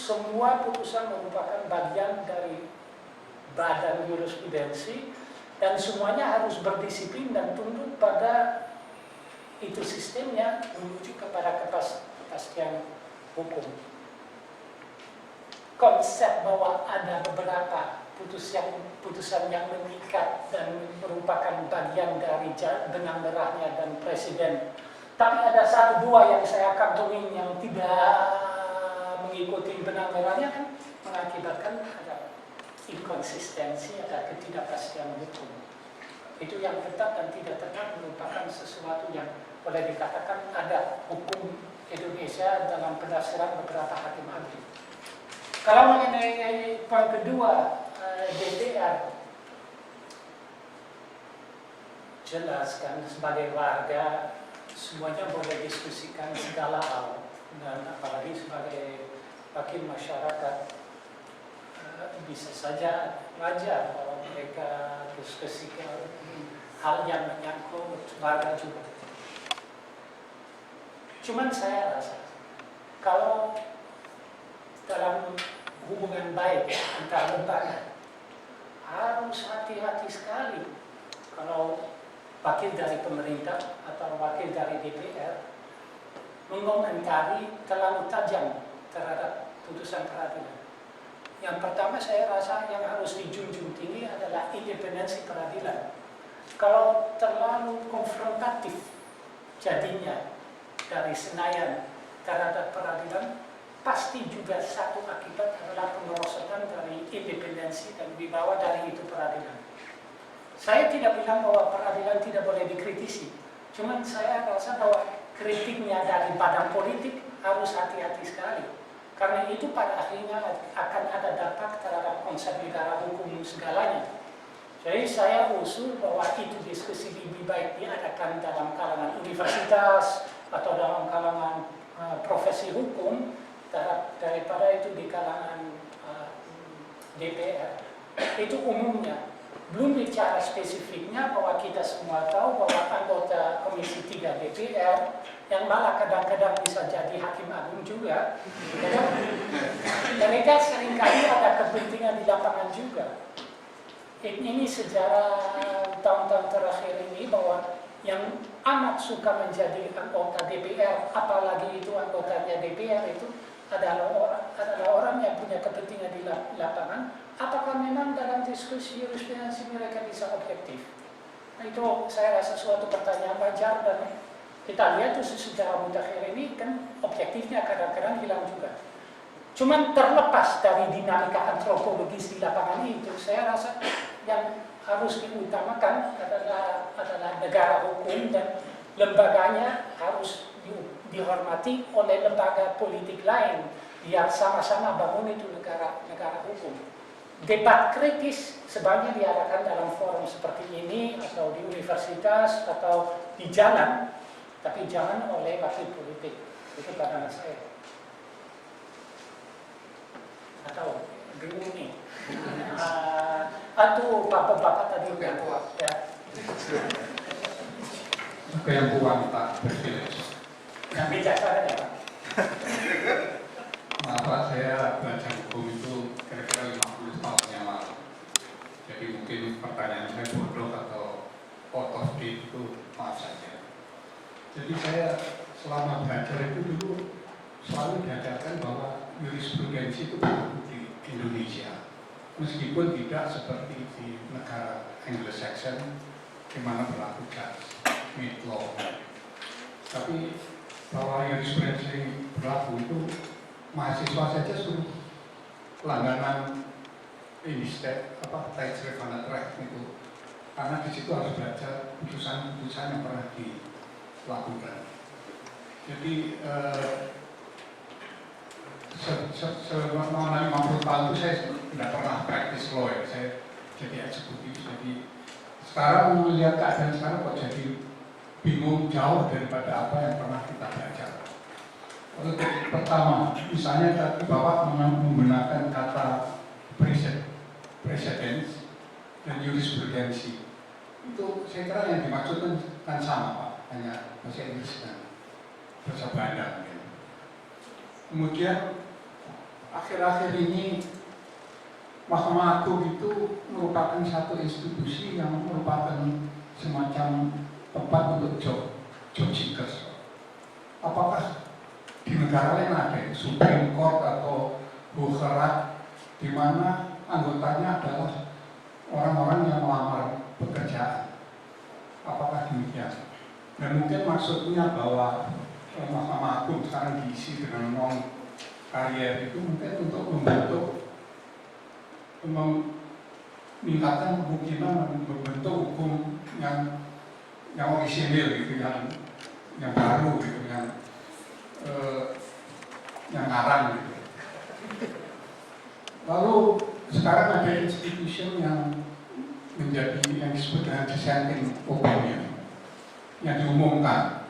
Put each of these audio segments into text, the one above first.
semua putusan merupakan bagian dari badan jurisprudensi dan semuanya harus berdisiplin dan tunduk pada itu sistemnya menuju kepada kepastian hukum. Konsep bahwa ada beberapa putusan yang mengikat dan merupakan bagian dari benang merahnya dan presiden. Tapi ada satu dua yang saya kantongin yang tidak mengikuti benang merahnya kan mengakibatkan ada inkonsistensi, ada ketidakpastian hukum. Itu yang tetap dan tidak tetap merupakan sesuatu yang boleh dikatakan ada hukum Indonesia dalam pendaftaran beberapa hakim agung. Kalau mengenai poin kedua, DPR, jelas kan sebagai warga semuanya boleh diskusikan segala hal, dan apalagi sebagai wakil masyarakat bisa saja wajar kalau mereka diskusikan hal yang menyangkut warga juga. Cuman saya rasa kalau dalam hubungan baik antar lembaga harus hati-hati sekali kalau wakil dari pemerintah atau wakil dari DPR mengomentari terlalu tajam terhadap putusan peradilan. Yang pertama saya rasa yang harus dijunjung tinggi adalah independensi peradilan. Kalau terlalu konfrontatif jadinya dari Senayan terhadap peradilan, pasti juga satu akibat adalah pengerosokan dari independensi dan wibawa dari itu peradilan. Saya tidak bilang bahwa peradilan tidak boleh dikritisi, cuman saya rasa bahwa kritiknya dari badan politik harus hati-hati sekali. Karena itu pada akhirnya akan ada dampak terhadap konsep negara hukum segalanya. Jadi saya usul bahwa itu diskusi lebih baik diadakan dalam kalangan universitas atau dalam kalangan profesi hukum daripada itu di kalangan DPR. Itu umumnya. Belum bicara spesifiknya bahwa kita semua tahu bahwa anggota Komisi 3 DPR yang malah kadang-kadang bisa jadi hakim agung juga, mereka seringkali ada kepentingan di lapangan juga. Ini sejarah tahun-tahun terakhir ini bahwa yang amat suka menjadi anggota DPR, apalagi itu anggotanya DPR itu adalah orang yang punya kepentingan di lapangan. Apakah memang dalam diskusi jurisprudensi mereka bisa objektif? Nah, itu saya rasa suatu pertanyaan wajar, dan kita lihat tuh sejarah mutakhir ini kan objektifnya kadang-kadang hilang juga. Cuman terlepas dari dinamika antropologis di lapangan itu, saya rasa yang harus diutamakan adalah negara hukum dan lembaganya harus dihormati oleh lembaga politik lain biar sama-sama bangun itu negara hukum. Debat kritis sebaiknya diadakan dalam forum seperti ini atau di universitas atau di jalan, tapi jangan oleh wakil politik. Itu pandangan saya. Atau bingung nih. Atau bapak-bapak tadi yang tua. Ya. Oke, yang tua Pak Presiden. Yang bijaksana ya Pak. Pak, saya belajar hukum itu kira-kira 50 tahun yang lalu. Jadi mungkin pertanyaan saya bodoh atau out of date itu maaf saja. Jadi saya selama belajar itu dulu selalu diajarkan bahwa jurisprudensi itu berlaku di Indonesia. Meskipun tidak seperti di negara Anglo-Saxon di mana berlaku judge-made law. Tapi bahwa jurisprudensi berlaku itu mahasiswa saja suruh langganan ini Tijsrevanatrecht itu, karena di situ harus belajar putusan-putusan yang pernah dilakukan. Jadi selama 50 tahun itu saya tidak pernah praktis law ya, saya jadi eksekutif. Jadi sekarang melihat keadaan sekarang kok jadi bingung jauh daripada apa yang pernah kita belajar. Untuk pertama, misalnya tadi Bapak menggunakan kata precedence dan jurisprudensi. Itu saya kira yang dimaksudkan kan sama Pak, hanya bahasa Inggris dan bahasa Belanda. Kemudian akhir-akhir ini Mahkamah Agung itu merupakan satu institusi yang merupakan semacam tempat untuk job seekers. Apakah di negara lain ada Supreme Court atau Bukharat di mana anggotanya adalah orang-orang yang melamar pekerjaan? Apakah demikian? Dan mungkin maksudnya bahwa Mahkamah Agung sekarang diisi dengan non karier itu mungkin untuk meningkatkan kemungkinan membentuk hukum yang orisinil gitu, yang baru gitu, yang ngarang gitu. Lalu sekarang ada institusi yang menjadi yang disebut dengan dissenting opinion yang diumumkan.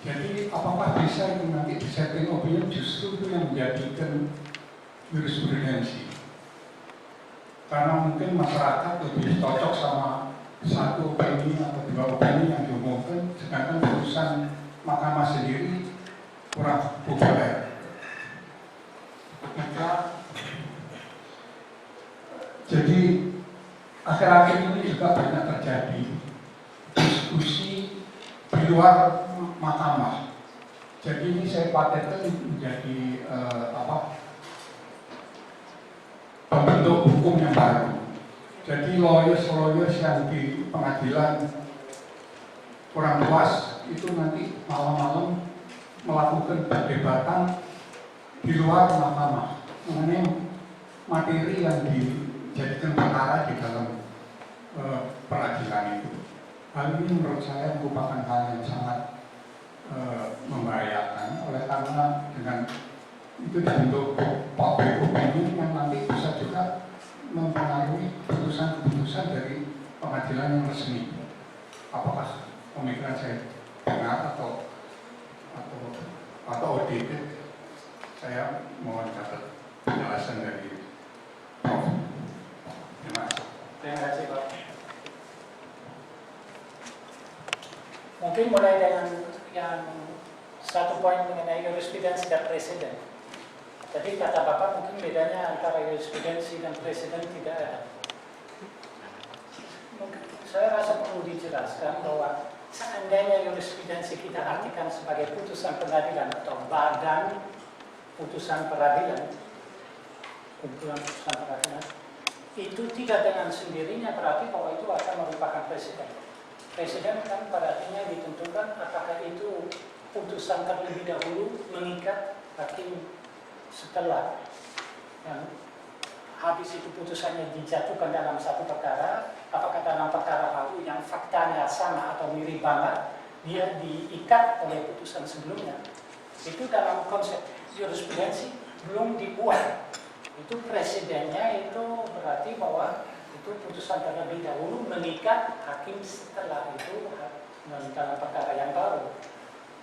Jadi apakah bisa itu nanti dissenting opinion justru itu yang menjadikan jurisprudensi? Karena mungkin masyarakat lebih cocok sama satu opini atau dua opini yang diumumkan, sedangkan putusan mahkamah sendiri kurang populer. Maka jadi akhir-akhir ini juga banyak terjadi diskusi di luar mahkamah. Jadi ini saya khawatirkan menjadi pembentuk hukum yang baru. Jadi lawyers yang di pengadilan kurang puas itu nanti malam-malam melakukan perdebatan di luar mahkamah mengenai materi yang dijadikan perkara di dalam peradilan itu. Hal ini menurut saya merupakan hal yang sangat membahayakan, oleh karena dengan itu dibentuk public opinion yang nanti bisa juga mempengaruhi keputusan-keputusan dari pengadilan yang resmi. Apakah pemikiran saya benar atau outdated? Saya mohon catat penjelasan dari Prof. Terima kasih. Terima kasih, Pak. Mungkin mulai dengan yang satu poin mengenai jurisprudensi dan presiden. Jadi kata Bapak mungkin bedanya antara jurisprudensi dan presiden tidak ada. Mungkin saya rasa perlu dijelaskan bahwa seandainya jurisprudensi kita artikan sebagai putusan pengadilan atau badan putusan peradilan, kumpulan putusan peradilan, itu tidak dengan sendirinya berarti bahwa itu akan merupakan presiden. Presiden kan pada akhirnya ditentukan apakah itu putusan terlebih dahulu mengikat hakim setelah yang habis itu putusannya dijatuhkan dalam satu perkara, apakah dalam perkara baru yang faktanya sama atau mirip banget, dia diikat oleh putusan sebelumnya. Itu dalam konsep jurisprudensi belum dibuat. Itu presidennya itu berarti bahwa itu putusan terlebih dahulu mengikat hakim setelah itu dalam perkara yang baru.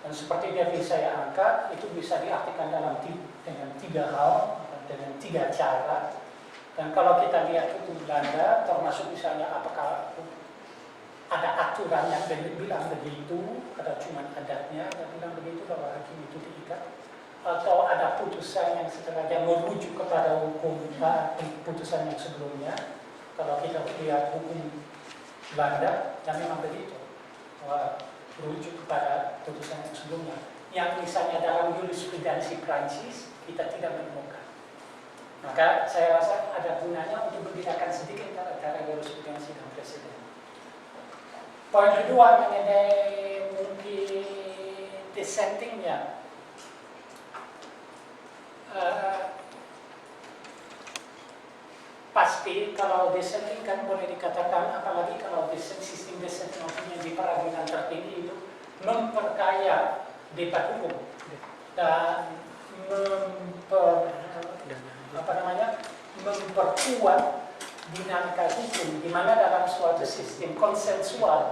Dan seperti yang saya angkat, itu bisa diartikan dengan tiga hal, dengan tiga cara. Dan kalau kita lihat hukum Belanda, termasuk misalnya apakah ada aturan yang bilang begitu, ada cuma adatnya yang bilang begitu bahwa hakim itu diikat, atau ada putusan yang setelahnya merujuk kepada hukum putusan yang sebelumnya. Kalau kita lihat hukum Belanda, dan memang begitu, merujuk kepada putusan yang sebelumnya. Yang misalnya dalam jurisprudensi Prancis kita tidak menemukan. Maka saya rasa ada gunanya untuk membedakan sedikit antara jurisprudensi dan presiden. Poin kedua mengenai mungkin dissentingnya. Pasti kalau dissenting kan boleh dikatakan, apalagi kalau sistem dissenting opinion di peradilan tertinggi itu memperkaya debat hukum dan memperkuat dinamika hukum, di mana dalam suatu sistem konsensual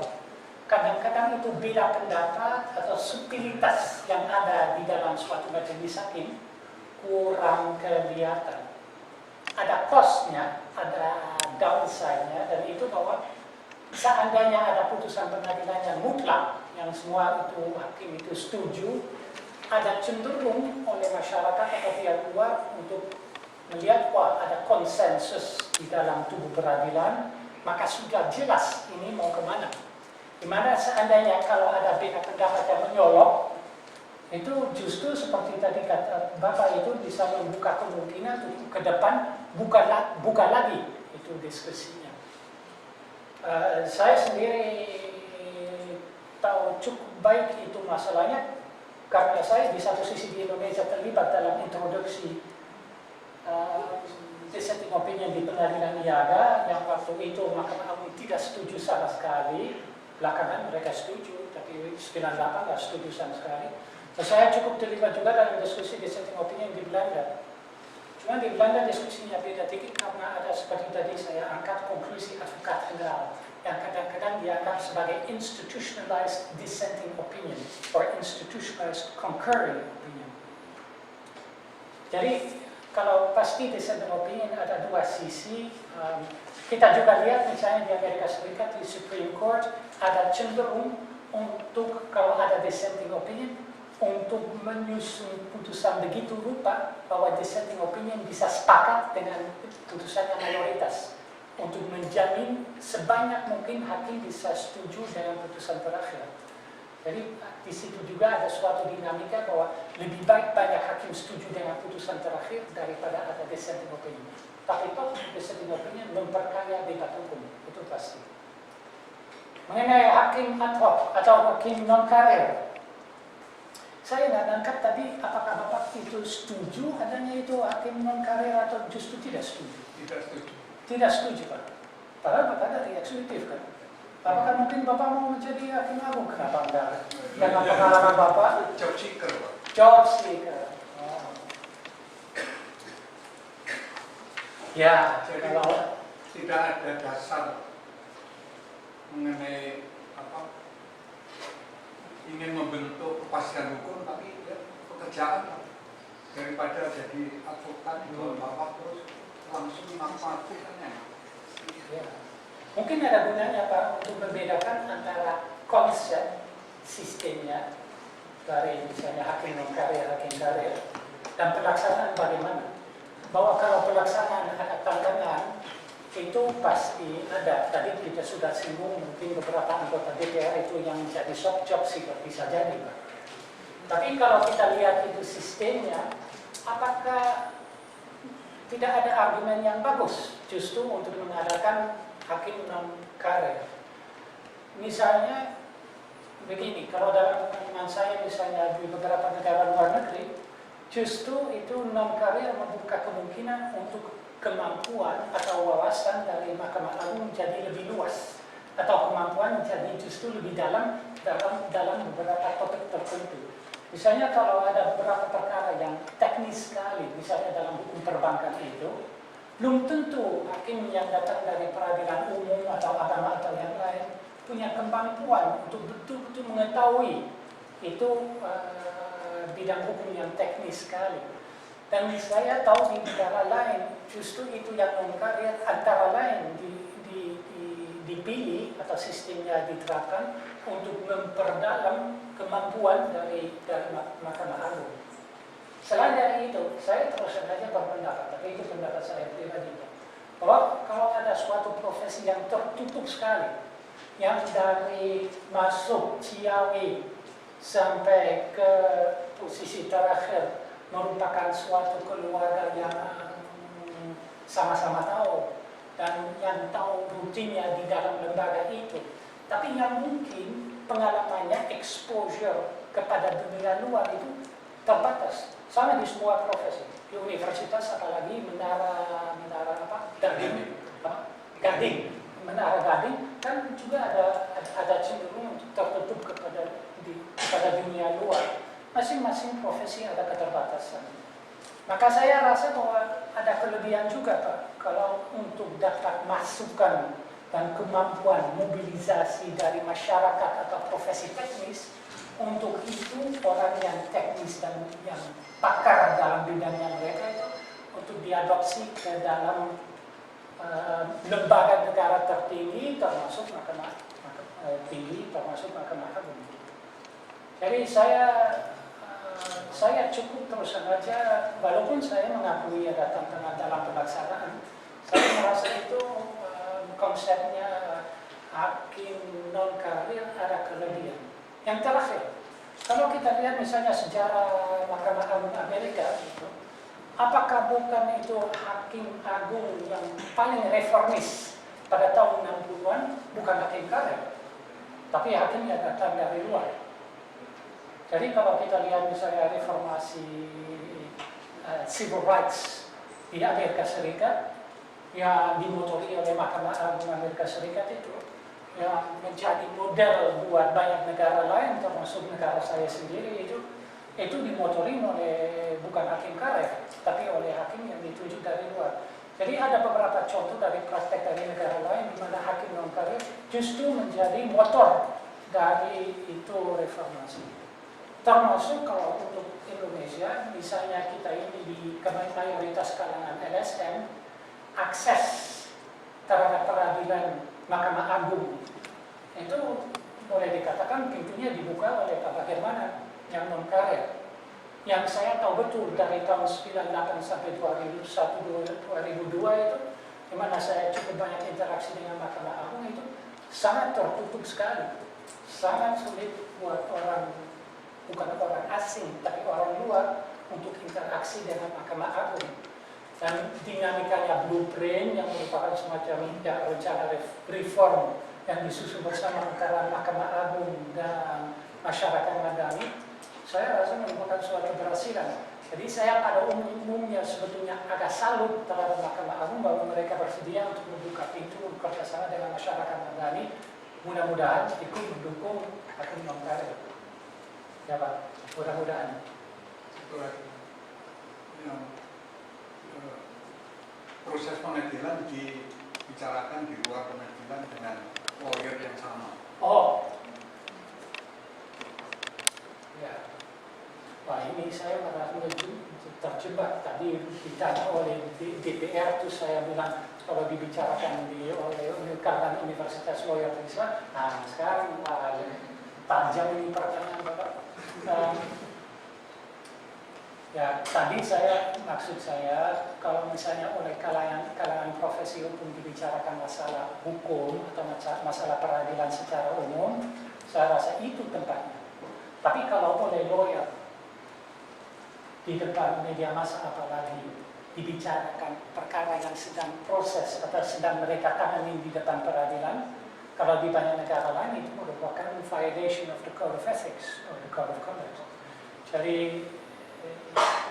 kadang-kadang itu beda pendapat atau subtilitas yang ada di dalam suatu majelis hakim kurang kelihatan. Ada cost-nya, ada downside-nya, dan itu bahwa seandainya ada putusan pengadilan yang mutlak, yang semua itu hakim itu setuju, ada cenderung oleh masyarakat atau pihak luar untuk melihat wah ada konsensus di dalam tubuh peradilan, maka sudah jelas ini mau kemana. Dimana seandainya kalau ada beda pendapat yang menyolok, itu justru seperti tadi kata Bapak itu bisa membuka kemungkinan untuk ke depan buka lagi itu diskusinya. Saya sendiri tahu cukup baik itu masalahnya karena saya di satu sisi di Indonesia terlibat dalam introduksi dissenting opinion di pengadilan niaga yang waktu itu Mahkamah Agung tidak setuju sama sekali. Belakangan mereka setuju, tapi 98 nggak setuju sama sekali. So, saya cukup terlibat juga dalam diskusi dissenting opinion di Belanda. Cuma di Belanda diskusinya beda dikit karena ada seperti tadi saya angkat konklusi advokat general yang kadang-kadang dianggap sebagai institutionalized dissenting opinion or institutionalized concurring opinion. Jadi kalau pasti dissenting opinion ada dua sisi. Kita juga lihat misalnya di Amerika Serikat di Supreme Court ada cenderung untuk kalau ada dissenting opinion untuk menyusun putusan begitu rupa bahwa dissenting opinion bisa sepakat dengan putusannya mayoritas untuk menjamin sebanyak mungkin hakim bisa setuju dengan putusan terakhir. Jadi di situ juga ada suatu dinamika bahwa lebih baik banyak hakim setuju dengan putusan terakhir daripada ada dissenting opinion. Tapi toh dissenting opinion memperkaya debat hukum, itu pasti. Mengenai hakim ad hoc atau hakim non karir, saya nggak nangkap tadi apakah Bapak itu setuju adanya itu hakim non karir atau justru tidak setuju? Tidak setuju. Tidak setuju, Pak. Padahal Bapak dari eksekutif kan. Apakah mungkin Bapak mau menjadi hakim agung? Kenapa enggak? Dengan pengalaman Bapak? Job seeker, Pak. Job seeker. Oh. Ya, Jadi kalau tidak ada dasar mengenai ingin membentuk kepastian hukum, tapi ya, pekerjaan daripada jadi advokat Bapak terus langsung manfaatkan. ya. Mungkin ada gunanya Pak untuk membedakan antara konsep sistemnya dari misalnya hakim non karir, hakim karir, dan pelaksanaan bagaimana. Bahwa kalau pelaksanaan ada tantangan itu pasti ada. Tadi kita sudah singgung mungkin beberapa anggota DPR itu yang menjadi soft job seeker bisa jadi Pak. Tapi kalau kita lihat itu sistemnya, apakah tidak ada argumen yang bagus justru untuk mengadakan hakim non karir? Misalnya begini, kalau dalam pengalaman saya misalnya di beberapa negara luar negeri, justru itu non karir membuka kemungkinan untuk kemampuan atau wawasan dari Mahkamah Agung menjadi lebih luas atau kemampuan menjadi justru lebih dalam beberapa topik tertentu. Misalnya kalau ada beberapa perkara yang teknis sekali, misalnya dalam hukum perbankan itu, belum tentu hakim yang datang dari peradilan umum atau agama atau yang lain punya kemampuan untuk betul-betul mengetahui itu bidang hukum yang teknis sekali. Dan saya tahu di negara lain justru itu yang non-karir antara lain dipilih atau sistemnya diterapkan untuk memperdalam kemampuan dari Mahkamah Agung. Selain dari itu, saya terus saja berpendapat, tapi itu pendapat saya pribadi, bahwa kalau ada suatu profesi yang tertutup sekali, yang dari masuk Ciawi sampai ke posisi terakhir merupakan suatu keluarga yang sama-sama tahu dan yang tahu rutinnya di dalam lembaga itu, tapi yang mungkin pengalamannya exposure kepada dunia luar itu terbatas. Sama di semua profesi, di universitas apalagi menara gading kan juga ada cenderung tertutup kepada dunia luar. Masing-masing profesi ada keterbatasan. Maka saya rasa bahwa ada kelebihan juga Pak, kalau untuk dapat masukan dan kemampuan mobilisasi dari masyarakat atau profesi teknis, untuk itu orang yang teknis dan yang pakar dalam bidangnya mereka itu untuk diadopsi ke dalam lembaga negara tertinggi termasuk Mahkamah Tinggi, termasuk Mahkamah Agung. Jadi saya saya cukup terus saja, walaupun saya mengakui ada tantangan dalam pelaksanaan, saya merasa itu konsepnya hakim non karir ada kelebihan. Yang terakhir, kalau kita lihat misalnya sejarah Mahkamah Agung Amerika, apakah bukan itu hakim agung yang paling reformis pada tahun 60-an? Bukan hakim karir, tapi hakim yang datang dari luar. Jadi kalau kita lihat misalnya reformasi civil rights di Amerika Serikat yang dimotori oleh Mahkamah Agung Amerika Serikat itu, yang menjadi model buat banyak negara lain termasuk negara saya sendiri, itu dimotori oleh bukan hakim karir tapi oleh hakim yang ditunjuk dari luar. Jadi ada beberapa contoh dari praktek dari negara lain di mana hakim non karir justru menjadi motor dari itu reformasi. Termasuk kalau untuk Indonesia, misalnya kita ini di mayoritas kalangan LSM, akses terhadap peradilan Mahkamah Agung itu boleh dikatakan pintunya dibuka oleh Pak Bagaimana yang non karir. Yang saya tahu betul dari tahun 98 sampai 2001, 2002 itu, di mana saya cukup banyak interaksi dengan Mahkamah Agung, itu sangat tertutup sekali, sangat sulit buat orang, bukan orang asing, tapi orang luar untuk interaksi dengan Mahkamah Agung. Dan dinamikanya blueprint yang merupakan semacam rencana reform yang disusun bersama antara Mahkamah Agung dan masyarakat madani, saya rasa merupakan suatu keberhasilan. Jadi saya pada umumnya sebetulnya agak salut terhadap Mahkamah Agung bahwa mereka bersedia untuk membuka pintu kerjasama dengan masyarakat madani. Mudah-mudahan ikut mendukung hakim non karir. Ya Pak, mudah-mudahan. Proses pengadilan dibicarakan di luar pengadilan dengan lawyer yang sama. Oh, ya. Wah, ini saya merasa terjebak. Tadi ditanya oleh DPR, itu saya bilang kalau dibicarakan oleh kalangan Universitas Lawyer Islam. Nah, sekarang panjang ini pertanyaan Bapak. Ya, tadi maksud saya kalau misalnya oleh kalangan profesi hukum dibicarakan masalah hukum atau masalah peradilan secara umum, saya rasa itu tempatnya. Tapi kalau oleh lawyer di depan media massa apalagi dibicarakan perkara yang sedang proses atau sedang mereka tangani di depan peradilan, kalau di banyak negara lain itu merupakan violation of the code of ethics or the code of conduct. Jadi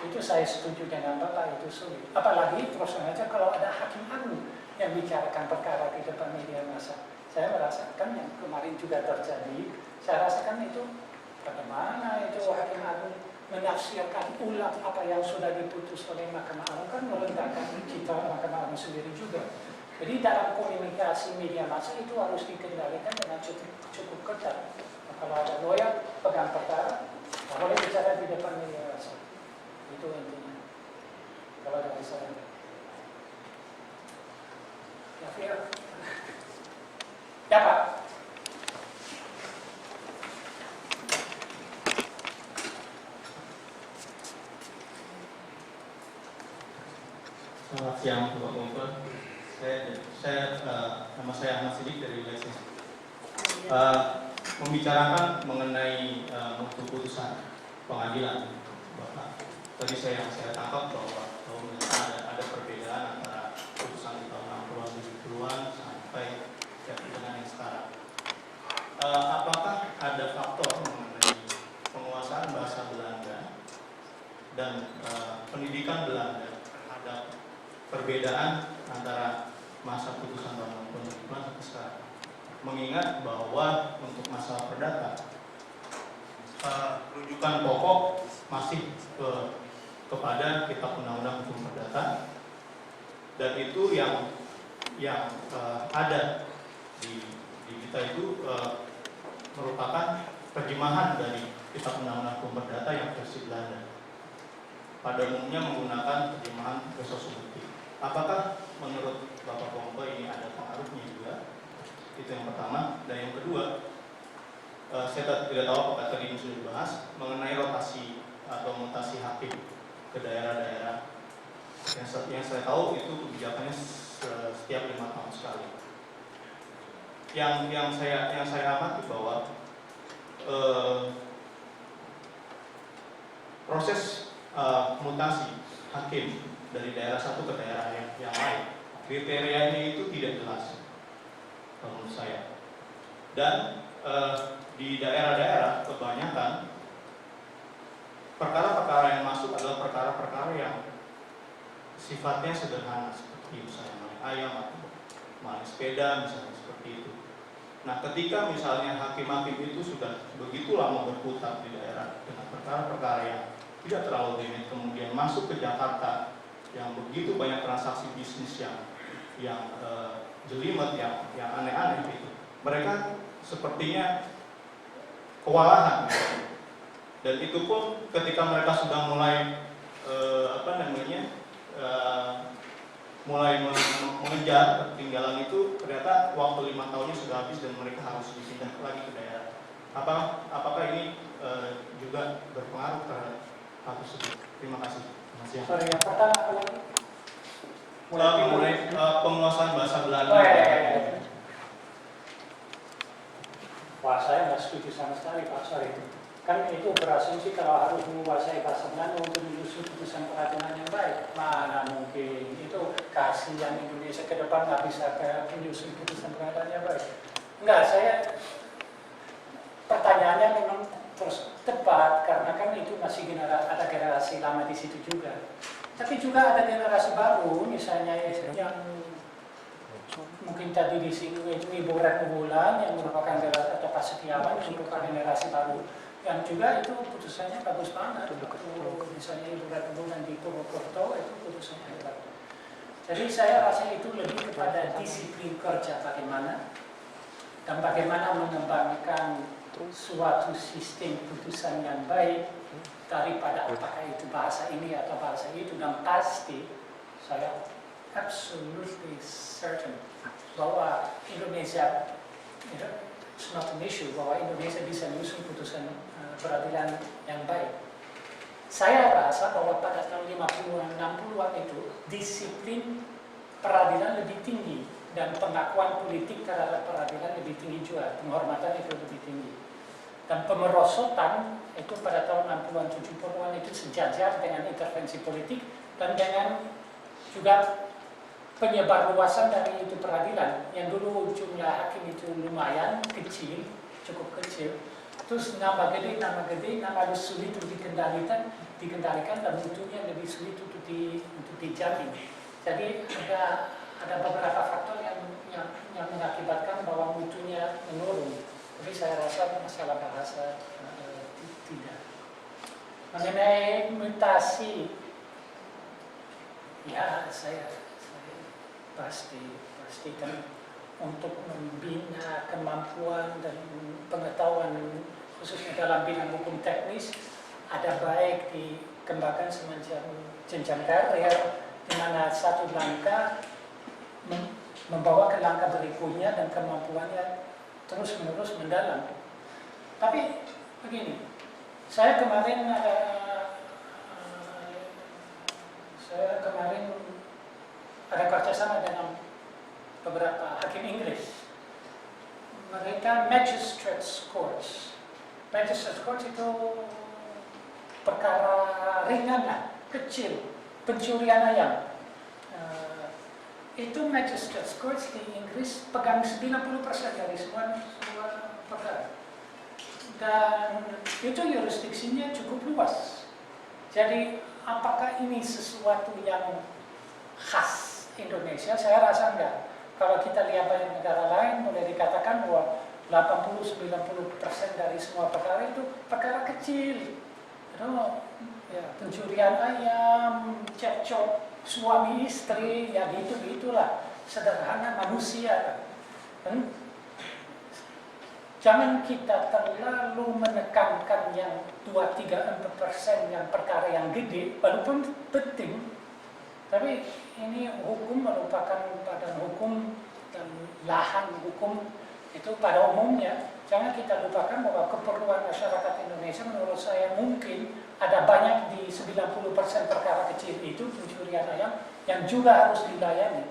itu saya setuju dengan Bapak, itu sulit. Apalagi terus saja kalau ada hakim agung yang bicarakan perkara di depan media massa. Saya merasakan yang kemarin juga terjadi, saya rasakan itu bagaimana itu hakim agung menafsirkan ulang apa yang sudah diputus oleh Mahkamah Agung, kan merendahkan kita Mahkamah Agung sendiri juga. Jadi dalam komunikasi media massa itu harus dikendalikan dengan cukup ketat. Nah, kalau ada lawyer pegang perkara, boleh bicara di depan media massa. Itu intinya. Kalau dari saya. Ya, Fir. Ya, Pak. Selamat siang, Bapak Kumpul. Nama saya Ahmad Sidik dari Leksis. Membicarakan mengenai mutu putusan pengadilan, Bapak. Tadi saya tangkap bahwa ada perbedaan antara putusan di tahun 60-an, 70-an sampai dengan yang sekarang. Apakah ada faktor mengenai penguasaan bahasa Belanda dan pendidikan Belanda terhadap perbedaan antara masa putusan tahun 60-an sampai sekarang? Mengingat bahwa untuk masalah perdata, rujukan pokok masih kepada Kitab Undang-Undang Hukum Perdata, dan itu yang ada di kita itu merupakan terjemahan dari Kitab Undang-Undang Hukum Perdata yang versi Belanda. Pada umumnya menggunakan terjemahan Resource-Bukti. Apakah menurut Bapak Pongko ini ada pengaruhnya juga? Itu yang pertama. Dan yang kedua, saya tidak tahu apakah tadi sudah dibahas mengenai rotasi atau mutasi hakim ke daerah-daerah. Yang saya tahu itu kebijakannya setiap 5 tahun sekali. Yang saya amati bahwa proses mutasi hakim dari daerah satu ke daerah yang lain, kriterianya itu tidak jelas menurut saya. Dan di daerah-daerah kebanyakan perkara-perkara yang masuk adalah perkara-perkara yang sifatnya sederhana, seperti misalnya main ayam atau main sepeda misalnya, seperti itu. Nah, ketika misalnya hakim-hakim itu sudah begitu lama berputar di daerah dengan perkara-perkara yang tidak terlalu rumit, kemudian masuk ke Jakarta yang begitu banyak transaksi bisnis yang jelimet, yang aneh-aneh gitu, mereka sepertinya kewalahan gitu. Dan itu pun ketika mereka sudah mulai mulai mengejar ketinggalan itu, ternyata waktu 5 tahunnya sudah habis dan mereka harus dipindah lagi ke daerah. Apakah ini juga berpengaruh terhadap hal tersebut? Terima kasih. Sorry, yang pertama mulai penguasaan bahasa Belanda. Wah, saya nggak setuju sama sekali Pak, sorry. Kan itu berasumsi kalau harus menguasai bahasa Belanda untuk menyusun putusan pengadilan yang baik. Mana mungkin, itu kasihan Indonesia ke depan nggak bisa menyusun putusan pengadilan yang baik. Enggak, pertanyaannya memang terus tepat, karena kan itu masih ada generasi lama di situ juga. Tapi juga ada generasi baru, misalnya yang mungkin tadi disinggung itu Ibu Retno Wulan yang merupakan generasi, atau Pak Setiawan yang merupakan generasi baru, yang juga itu putusannya bagus banget. Misalnya Ibu Retno Wulan di Purwokerto itu putusannya hebat. Jadi saya rasa itu lebih kepada disiplin kerja bagaimana, dan bagaimana mengembangkan suatu sistem putusan yang baik daripada apakah itu bahasa ini atau bahasa itu. Dan pasti saya absolutely certain bahwa Indonesia, it's not an issue, bahwa Indonesia bisa menyusun putusan peradilan yang baik. Saya rasa bahwa pada tahun 50-an, 60-an itu disiplin peradilan lebih tinggi dan pengakuan politik terhadap peradilan lebih tinggi juga, penghormatan itu lebih tinggi. Dan pemerosotan itu pada tahun 60-an, 70-an itu sejajar dengan intervensi politik dan dengan juga penyebar luasan dari itu peradilan. Yang dulu jumlah hakim itu lumayan kecil, cukup kecil. Terus nama gede, nama sulit untuk dikendalikan dan mutunya lebih sulit untuk dijamin. Jadi ada beberapa faktor yang mengakibatkan bahwa mutunya menurun. Tapi saya rasa masalah bahasa tidak. Mengenai mutasi, ya saya pastikan untuk membina kemampuan dan pengetahuan khususnya dalam bidang hukum teknis ada baik dikembangkan semacam jenjang karir, di mana satu langkah membawa ke langkah berikutnya dan kemampuannya terus-menerus mendalam. Tapi begini, saya kemarin ada kerjasama dengan beberapa hakim Inggris. Mereka magistrates courts. Magistrates courts itu perkara ringan lah, kecil, pencurian ayam. Itu magistrates courts di Inggris pegang 90% dari semua perkara. Dan itu jurisdiksinya cukup luas. Jadi apakah ini sesuatu yang khas Indonesia? Saya rasa enggak. Kalau kita lihat banyak negara lain, boleh dikatakan bahwa 80-90% dari semua perkara itu perkara kecil. Ya, pencurian ayam, cekcok suami istri, ya gitulah, sederhana manusia. Dan jangan kita terlalu menekankan yang 2-3-4% yang perkara yang gede, walaupun penting. Tapi ini hukum merupakan badan hukum dan lahan hukum itu pada umumnya jangan kita lupakan bahwa keperluan masyarakat Indonesia menurut saya mungkin ada banyak di 90% perkara kecil itu pencurian ayam yang juga harus dilayani.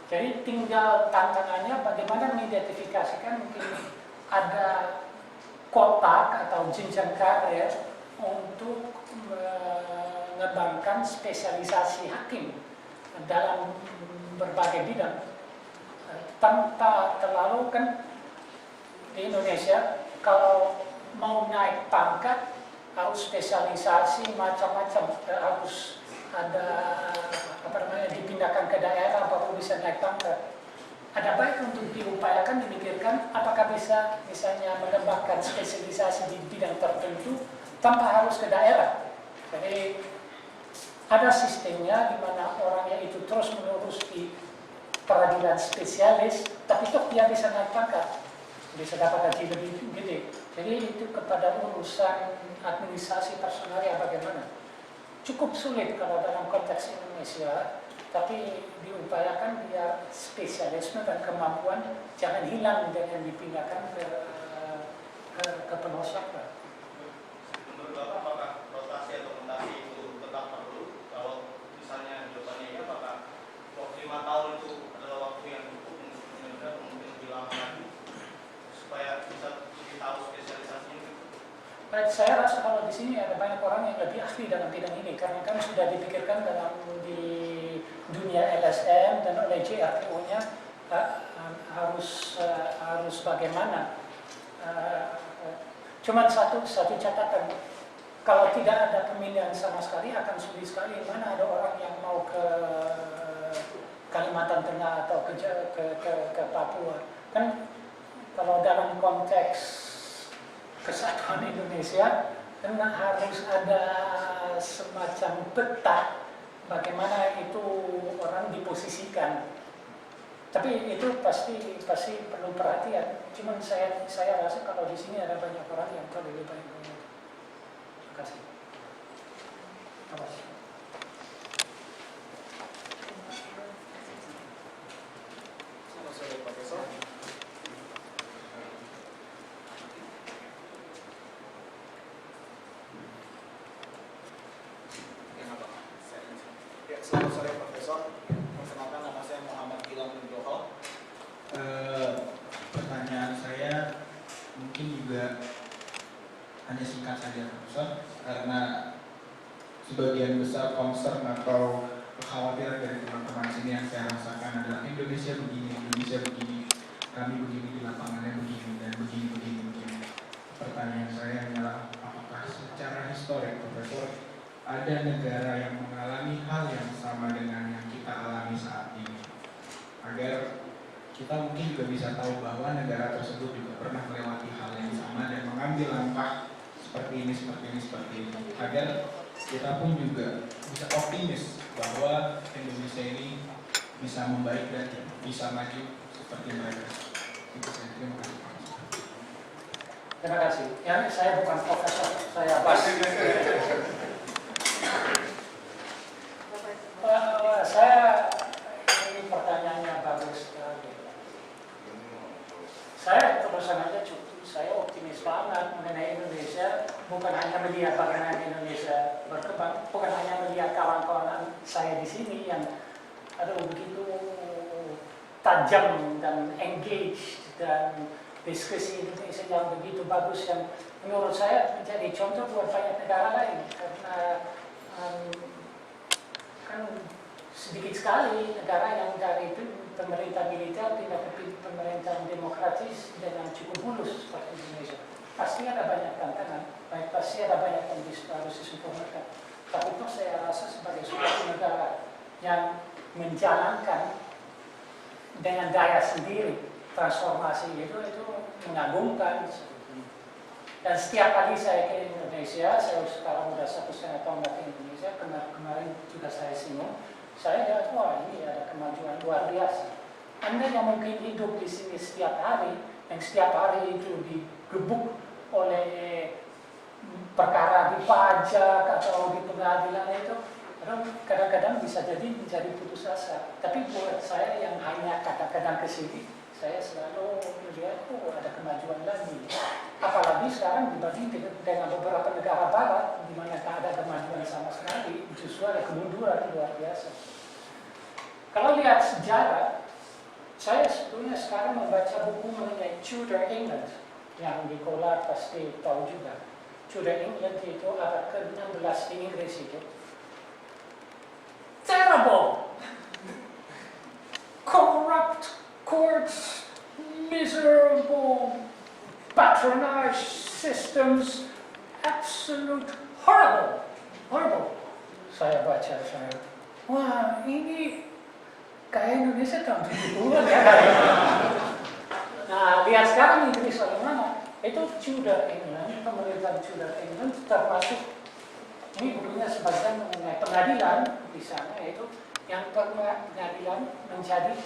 Jadi tinggal tantangannya bagaimana mengidentifikasikan mungkin ada kotak atau jenjang karir untuk mengembangkan spesialisasi hakim dalam berbagai bidang tanpa terlalu kan di Indonesia kalau mau naik pangkat harus spesialisasi macam-macam, harus ada dipindahkan ke daerah baru bisa naik pangkat. Ada baik untuk diupayakan, dimikirkan apakah bisa misalnya mengembangkan spesialisasi di bidang tertentu tanpa harus ke daerah. Jadi ada sistemnya di mana orangnya itu terus menerus di peradilan spesialis, tapi toh dia bisa naik pangkat, bisa dapat gaji lebih gede. Jadi itu kepada urusan administrasi personalnya bagaimana. Cukup sulit kalau dalam konteks Indonesia, tapi diupayakan biar spesialisme dan kemampuan jangan hilang dengan dipindahkan ke pelosok. Menurut Bapak, apakah rotasi atau mutasi itu tetap perlu? Kalau misalnya jawabannya iya, apakah 5 tahun itu adalah waktu yang cukup untuk mungkin lebih lama lagi supaya bisa lebih tahu spesialisasinya? Baik, saya rasa kalau di sini ada banyak orang yang lebih ahli dalam bidang ini karena kan sudah dipikirkan dalam di dunia LSM dan oleh JRTO-nya harus bagaimana. Cuma satu catatan, kalau tidak ada pemilihan sama sekali akan sulit sekali. Mana ada orang yang mau ke Kalimantan Tengah atau ke Papua. Kan kalau dalam konteks kesatuan Indonesia kan harus ada semacam peta bagaimana itu orang diposisikan. Tapi itu pasti perlu perhatian. Cuman saya rasa kalau di sini ada banyak orang yang tahu lebih baik. Terima kasih. Terima kasih. Selamat sore Profesor. Selamat sore Profesor. Perkenalkan nama saya Muhammad Gilang Nugroho. Pertanyaan saya mungkin juga hanya singkat saja Profesor, karena sebagian besar concern atau kekhawatiran dari teman-teman sini yang saya rasakan adalah Indonesia begini, kami begini di lapangannya begini dan begini. Pertanyaan saya adalah apakah secara historik Profesor ada negara yang mengalami hal yang sama dengan yang kita alami saat ini, agar kita mungkin juga bisa tahu bahwa negara tersebut juga pernah melewati hal yang sama dan mengambil langkah seperti ini, agar kita pun juga bisa optimis bahwa Indonesia ini bisa membaik dan bisa maju seperti mereka. Itu saya. Terima kasih. Terima kasih. Ya, saya bukan profesor, saya Bas. Saya ini pertanyaannya bagus sekali. Saya terus aja cukup, saya optimis banget mengenai Indonesia. Bukan hanya melihat bagaimana Indonesia berkembang, bukan hanya melihat kawan-kawan saya di sini yang begitu tajam dan engage dan diskusi Indonesia yang begitu bagus yang menurut saya menjadi contoh buat banyak negara lain karena kan sedikit sekali negara yang dari pemerintah militer pindah ke pemerintahan demokratis dengan cukup mulus seperti Indonesia. Pasti ada banyak tantangan, pasti ada banyak yang harus disempurnakan. Tapi itu saya rasa sebagai suatu negara yang menjalankan dengan daya sendiri transformasi itu mengagumkan. Dan setiap kali saya ke Indonesia, saya sekarang sudah 1,5 tahun ke Indonesia, kemarin juga saya singgung, saya lihat wah ini ada kemajuan luar biasa. Anda yang mungkin hidup di sini setiap hari, yang setiap hari itu digebuk oleh perkara di pajak atau di pengadilan itu, kadang-kadang bisa jadi menjadi putus asa. Tapi buat saya yang hanya kadang-kadang ke sini, saya selalu melihat, oh ada kemajuan lagi. Apalagi sekarang dibanding dengan beberapa negara barat, di mana tak ada kemajuan sama sekali, justru ada kemunduran luar biasa. Kalau lihat sejarah, saya sebetulnya sekarang membaca buku mengenai Tudor England, yang Nicola pasti tahu juga. Tudor England itu abad ke-16 di Inggris itu. Terrible! Corrupt courts, miserable patronage systems, absolute horrible. Horrible. Saya baca, wah ini kayak Indonesia tahun 70-an ya. Nah, lihat sekarang Inggris bagaimana. Itu Tudor England, pemerintahan Tudor England termasuk, ini bukunya sebagian mengenai pengadilan di sana, itu yang pengadilan menjadi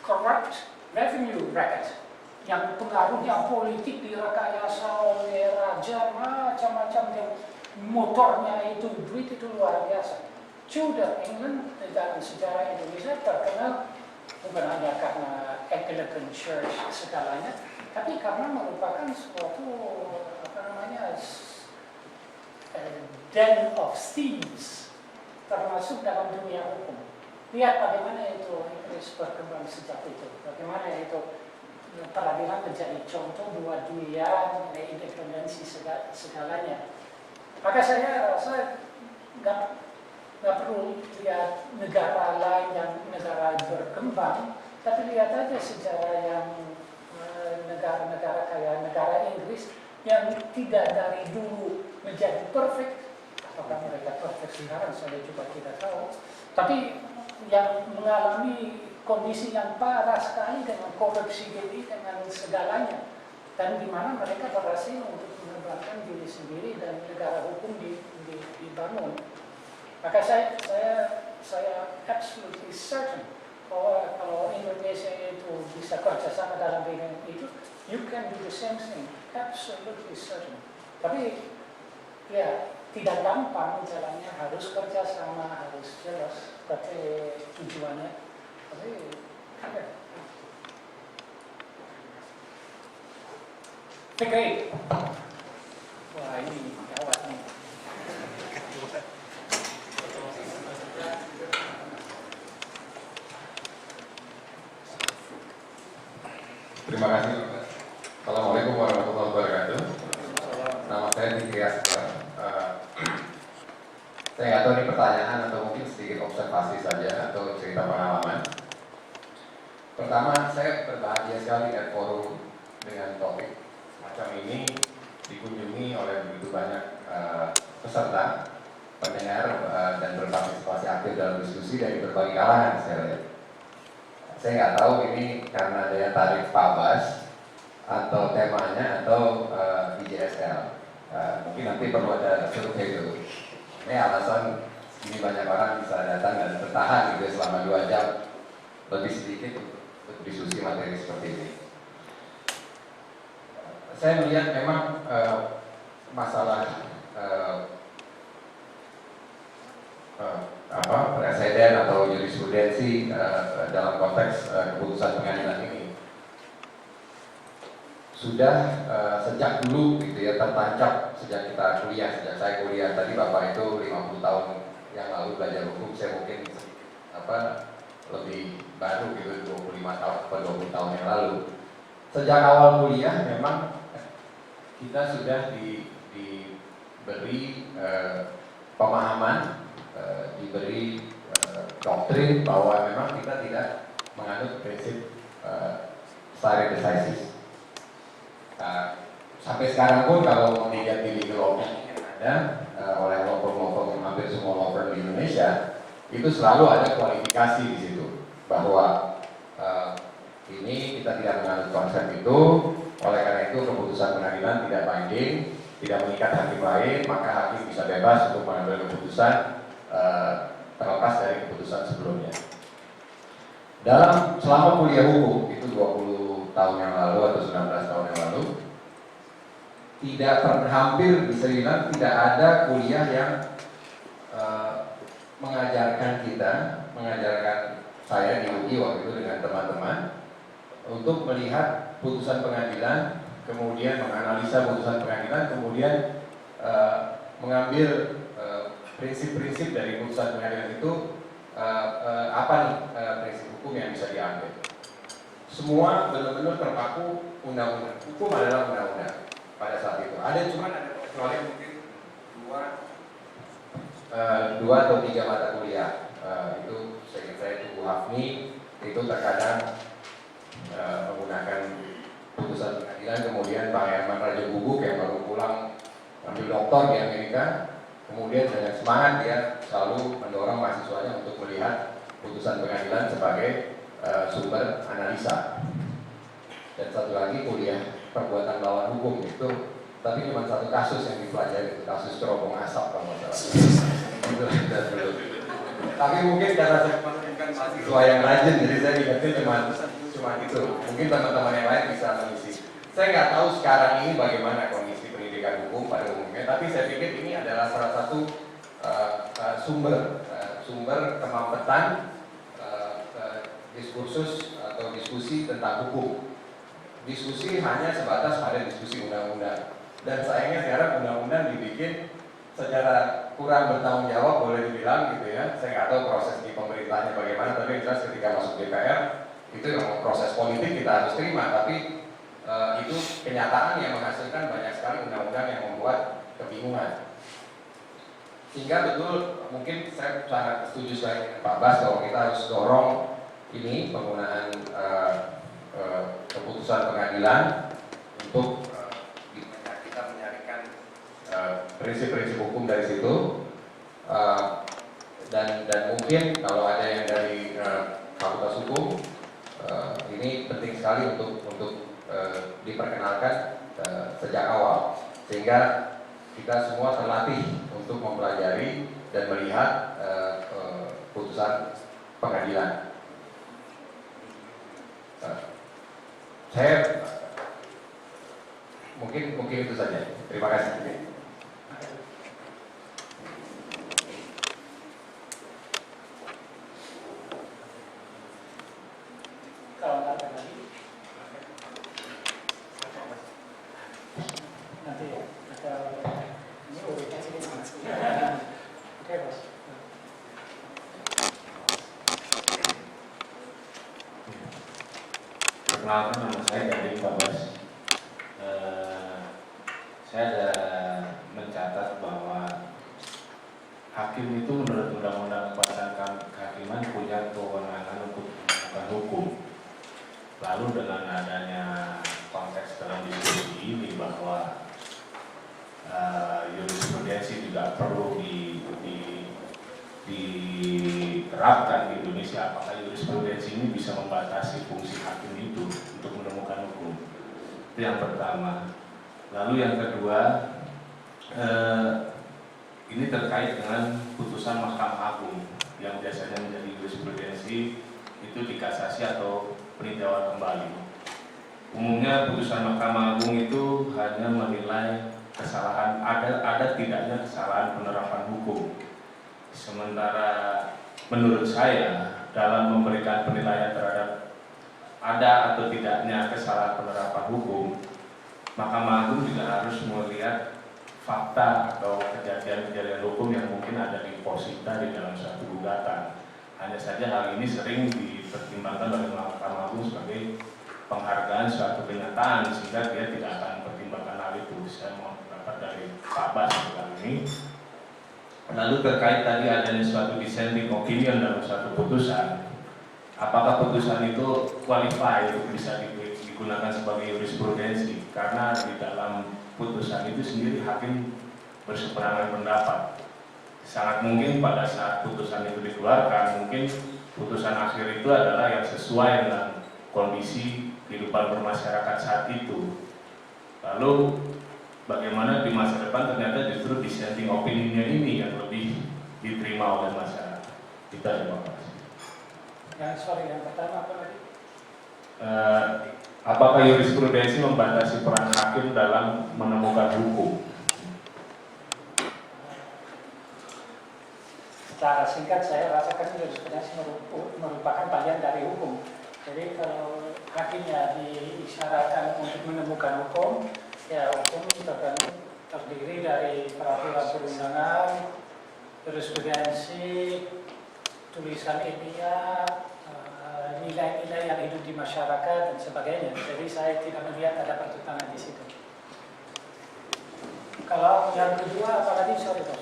corrupt revenue racket, yang pengaruhnya politik direkayasa oleh raja, macam-macam, yang motornya itu, duit itu luar biasa. Tudor England dalam sejarah Indonesia terkenal bukan hanya karena Anglican Church segalanya, tapi karena merupakan suatu den of thieves, termasuk dalam dunia hukum. Lihat bagaimana itu Inggris berkembang sejak itu, bagaimana itu peradilan menjadi contoh buat dunia, independensi segalanya. Maka saya rasa nggak perlu lihat negara lain yang negara berkembang, tapi lihat aja sejarah yang negara-negara kayak negara Inggris yang tidak dari dulu menjadi perfect. Apakah mereka perfect sekarang saya juga tidak tahu, tapi yang mengalami kondisi yang parah sekali dengan korupsi ini, dengan segalanya, dan di mana mereka berhasil untuk mengembangkan diri sendiri dan negara hukum dibangun. Maka saya absolutely certain bahwa kalau Indonesia itu bisa kerjasama dalam bidang itu, you can do the same thing, absolutely certain. Tapi ya tidak gampang jalannya, harus kerjasama, harus jelas seperti tujuannya. Tapi ada. Fikri, wah ini gawat nih. Terima kasih. Assalamualaikum warahmatullahi wabarakatuh. Nama saya Fikri Asgar. Saya nggak tahu ini pertanyaan atau mungkin sedikit observasi saja atau cerita pengalaman. Pertama, saya berbahagia sekali dengan forum dengan topik macam ini dikunjungi oleh begitu banyak peserta, pendengar, dan berpartisipasi aktif dalam diskusi dari berbagai kalangan. Saya nggak tahu ini karena daya tarik Pak Bas atau temanya atau IJSL. Mungkin nanti perlu ada survei itu. Ini alasan ini banyak orang bisa datang dan bertahan gitu selama 2 jam lebih sedikit untuk diskusi materi seperti ini. Saya melihat memang masalah presiden atau jurisprudensi dalam konteks keputusan pengadilan ini sudah sejak dulu gitu ya, tertancap sejak kita kuliah, sejak saya kuliah. Tadi Bapak itu 50 tahun yang lalu belajar hukum, saya mungkin lebih baru gitu, 25 tahun atau 20 tahun yang lalu. Sejak awal kuliah memang kita sudah diberi pemahaman, diberi doktrin bahwa memang kita tidak menganut prinsip stare decisis. Sampai sekarang pun kalau melihat di legal opinion yang ada oleh law firm hampir semua law firm di Indonesia, itu selalu ada kualifikasi di situ bahwa ini kita tidak menganut konsep itu, oleh karena itu keputusan pengadilan tidak binding, tidak mengikat hakim lain, maka hakim bisa bebas untuk mengambil keputusan terlepas dari keputusan sebelumnya. Selama kuliah hukum itu 20 tahun yang lalu atau 19 tahun yang lalu, hampir bisa dibilang tidak ada kuliah yang mengajarkan saya di UI waktu itu dengan teman-teman untuk melihat putusan pengadilan, kemudian menganalisa putusan pengadilan, kemudian mengambil prinsip-prinsip dari putusan pengadilan itu, apa nih prinsip hukum yang bisa diambil. Semua benar-benar terpaku undang-undang. Hukum adalah undang-undang pada saat itu. Ada kecuali mungkin dua atau tiga mata kuliah. Itu saya itu Hafni itu terkadang menggunakan putusan pengadilan, kemudian Pak Herman Raja Guguk yang baru pulang ambil doktor di Amerika, kemudian dengan semangat dia selalu mendorong mahasiswanya untuk melihat putusan pengadilan sebagai sumber analisa. Dan satu lagi kuliah perbuatan melawan hukum itu, tapi cuma satu kasus yang dipelajari, itu kasus cerobong asap kalau nggak salah. Itu sudah dulu. Tapi mungkin karena saya mahasiswa yang rajin, jadi saya ingatnya cuma itu. Mungkin teman-teman yang lain bisa mengisi. Saya nggak tahu sekarang ini bagaimana kondisi pendidikan hukum pada umumnya, tapi saya pikir ini adalah salah satu sumber kemampetan diskursus atau diskusi tentang hukum. Diskusi hanya sebatas pada diskusi undang-undang. Dan sayangnya sekarang undang-undang dibikin secara kurang bertanggung jawab, boleh dibilang gitu ya. Saya nggak tahu proses di pemerintahnya bagaimana, tapi jelas ketika masuk DPR itu yang proses politik kita harus terima. Tapi itu kenyataan yang menghasilkan banyak sekali undang-undang yang membuat kebingungan. Sehingga betul mungkin saya sangat setuju dengan Pak Bas bahwa kita harus dorong ini penggunaan keputusan pengadilan untuk kita menyarikan prinsip-prinsip hukum dari situ, dan mungkin kalau ada yang dari Fakultas Hukum, ini penting sekali untuk diperkenalkan sejak awal, sehingga kita semua terlatih untuk mempelajari dan melihat putusan pengadilan. Saya mungkin itu saja. Terima kasih. Kalau nggak ada lagi, nanti ada ini urutan sini. Oke, Bos. Perkenalkan, nama saya Gading Pak Bas. Saya ada mencatat bahwa hakim itu menurut Undang-Undang Kepatuhan Kehakiman punya kewenangan untuk melakukan hukum. Lalu dengan adanya konteks dalam diskusi ini bahwa jurisprudensi juga perlu diterapkan di Indonesia, apakah jurisprudensi ini bisa membatasi fungsi hakim itu untuk menemukan hukum? Itu yang pertama. Lalu yang kedua, ini terkait dengan putusan Mahkamah Agung yang biasanya menjadi jurisprudensi itu dikasasi atau peninjauan kembali. Umumnya putusan Mahkamah Agung itu hanya menilai kesalahan, ada tidaknya kesalahan penerapan hukum. Sementara menurut saya dalam memberikan penilaian terhadap ada atau tidaknya kesalahan penerapan hukum, Mahkamah Agung juga harus melihat fakta atau kejadian-kejadian hukum yang mungkin ada di posita di dalam suatu gugatan. Hanya saja hal ini sering dipertimbangkan oleh Mahkamah Agung sebagai penghargaan suatu kenyataan, sehingga dia tidak akan pertimbangkan hal itu. Saya mau dapat dari Pak Bas tentang ini. Lalu terkait tadi adanya suatu dissenting opinion dalam suatu putusan, apakah putusan itu qualify untuk bisa digunakan sebagai jurisprudensi? Karena di dalam putusan itu sendiri hakim berseberangan pendapat. Sangat mungkin pada saat putusan itu dikeluarkan, mungkin putusan akhir itu adalah yang sesuai dengan kondisi kehidupan bermasyarakat saat itu. Lalu bagaimana di masa depan ternyata justru dissenting opinion-nya ini yang lebih diterima oleh masyarakat. Kita terima kasih. Yang pertama apa tadi? Apakah jurisprudensi membatasi peran hakim dalam menemukan hukum? Secara singkat saya rasakan jurisprudensi merupakan bagian dari hukum. Jadi kalau hakimnya diisyaratkan untuk menemukan hukum, ya hukum terdiri dari peraturan perundangan, jurisprudensi, tulisan ilmiah, nilai-nilai yang hidup di masyarakat dan sebagainya. Jadi saya tidak melihat ada pertentangan di situ. Kalau yang kedua, apalagi sorry bos,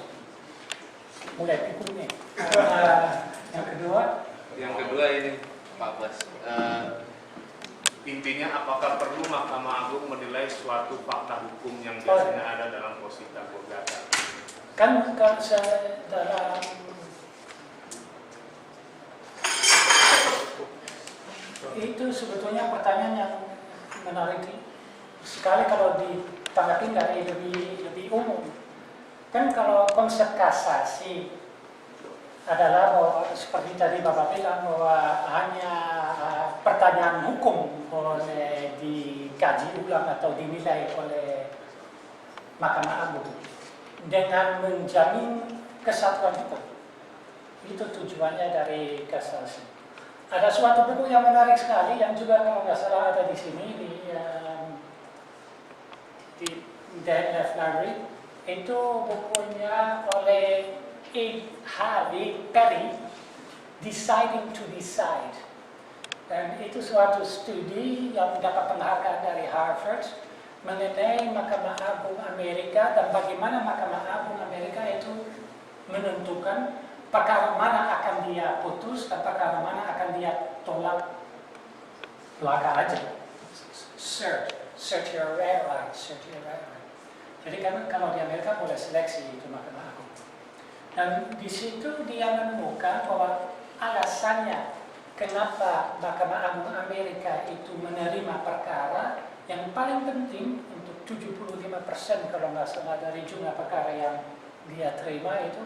mulai pikul nih. Yang kedua ini Pak Bas, intinya apakah perlu Mahkamah Agung menilai suatu fakta hukum yang biasanya ada dalam posita gugatan? Kan dalam itu sebetulnya pertanyaan yang menarik sekali kalau ditanggapi dari lebih umum. Kan kalau konsep kasasi adalah bahwa seperti tadi Bapak bilang bahwa hanya pertanyaan hukum boleh dikaji ulang atau dinilai oleh Mahkamah Agung dengan menjamin kesatuan hukum. Itu tujuannya dari kasasi. Ada suatu buku yang menarik sekali yang juga kalau nggak salah ada di sini di Dead Left Library. Itu bukunya oleh Harvey Perry, Deciding to Decide. Dan itu suatu studi yang mendapat penghargaan dari Harvard mengenai Mahkamah Agung Amerika dan bagaimana Mahkamah Agung Amerika itu menentukan perkara mana akan dia putus dan perkara mana akan dia tolak belaka aja. Search your right. Jadi kan kalau di Amerika boleh seleksi itu Mahkamah Agung. Dan di situ dia menemukan bahwa alasannya kenapa Mahkamah Agung Amerika itu menerima perkara yang paling penting untuk 75% kalau nggak salah dari jumlah perkara yang dia terima itu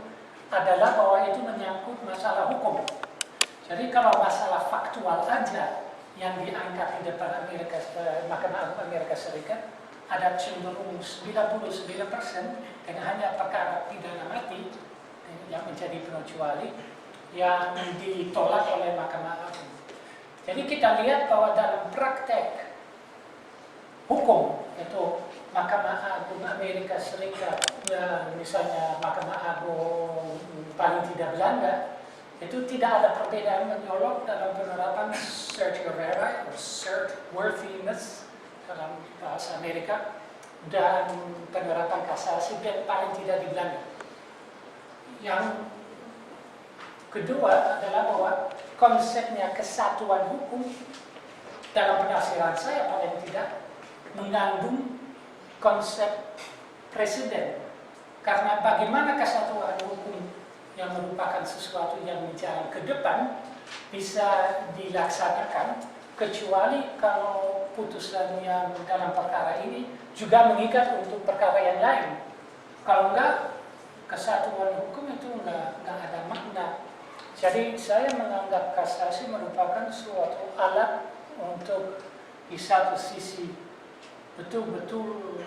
adalah bahwa itu menyangkut masalah hukum. Jadi kalau masalah faktual aja yang diangkat di depan Mahkamah Agung Amerika Serikat ada cenderung 99% dengan hanya perkara pidana mati yang menjadi pengecuali yang ditolak oleh Mahkamah Agung. Jadi kita lihat bahwa dalam praktek hukum itu Mahkamah Agung Amerika Serikat, ya misalnya Mahkamah Agung paling tidak Belanda, itu tidak ada perbedaan mencolok dalam penerapan certiorari atau searchworthiness dalam bahasa Amerika dan penerapan kasasi dan paling tidak di Belanda. Yang kedua adalah bahwa konsepnya kesatuan hukum dalam penafsiran saya paling tidak mengandung konsep presiden. Karena bagaimana kesatuan hukum yang merupakan sesuatu yang berjalan ke depan bisa dilaksanakan kecuali kalau putusan yang dalam perkara ini juga mengikat untuk perkara yang lain. Kalau enggak, kesatuan hukum itu enggak ada makna. Jadi saya menganggap kasasi merupakan suatu alat untuk di satu sisi betul-betul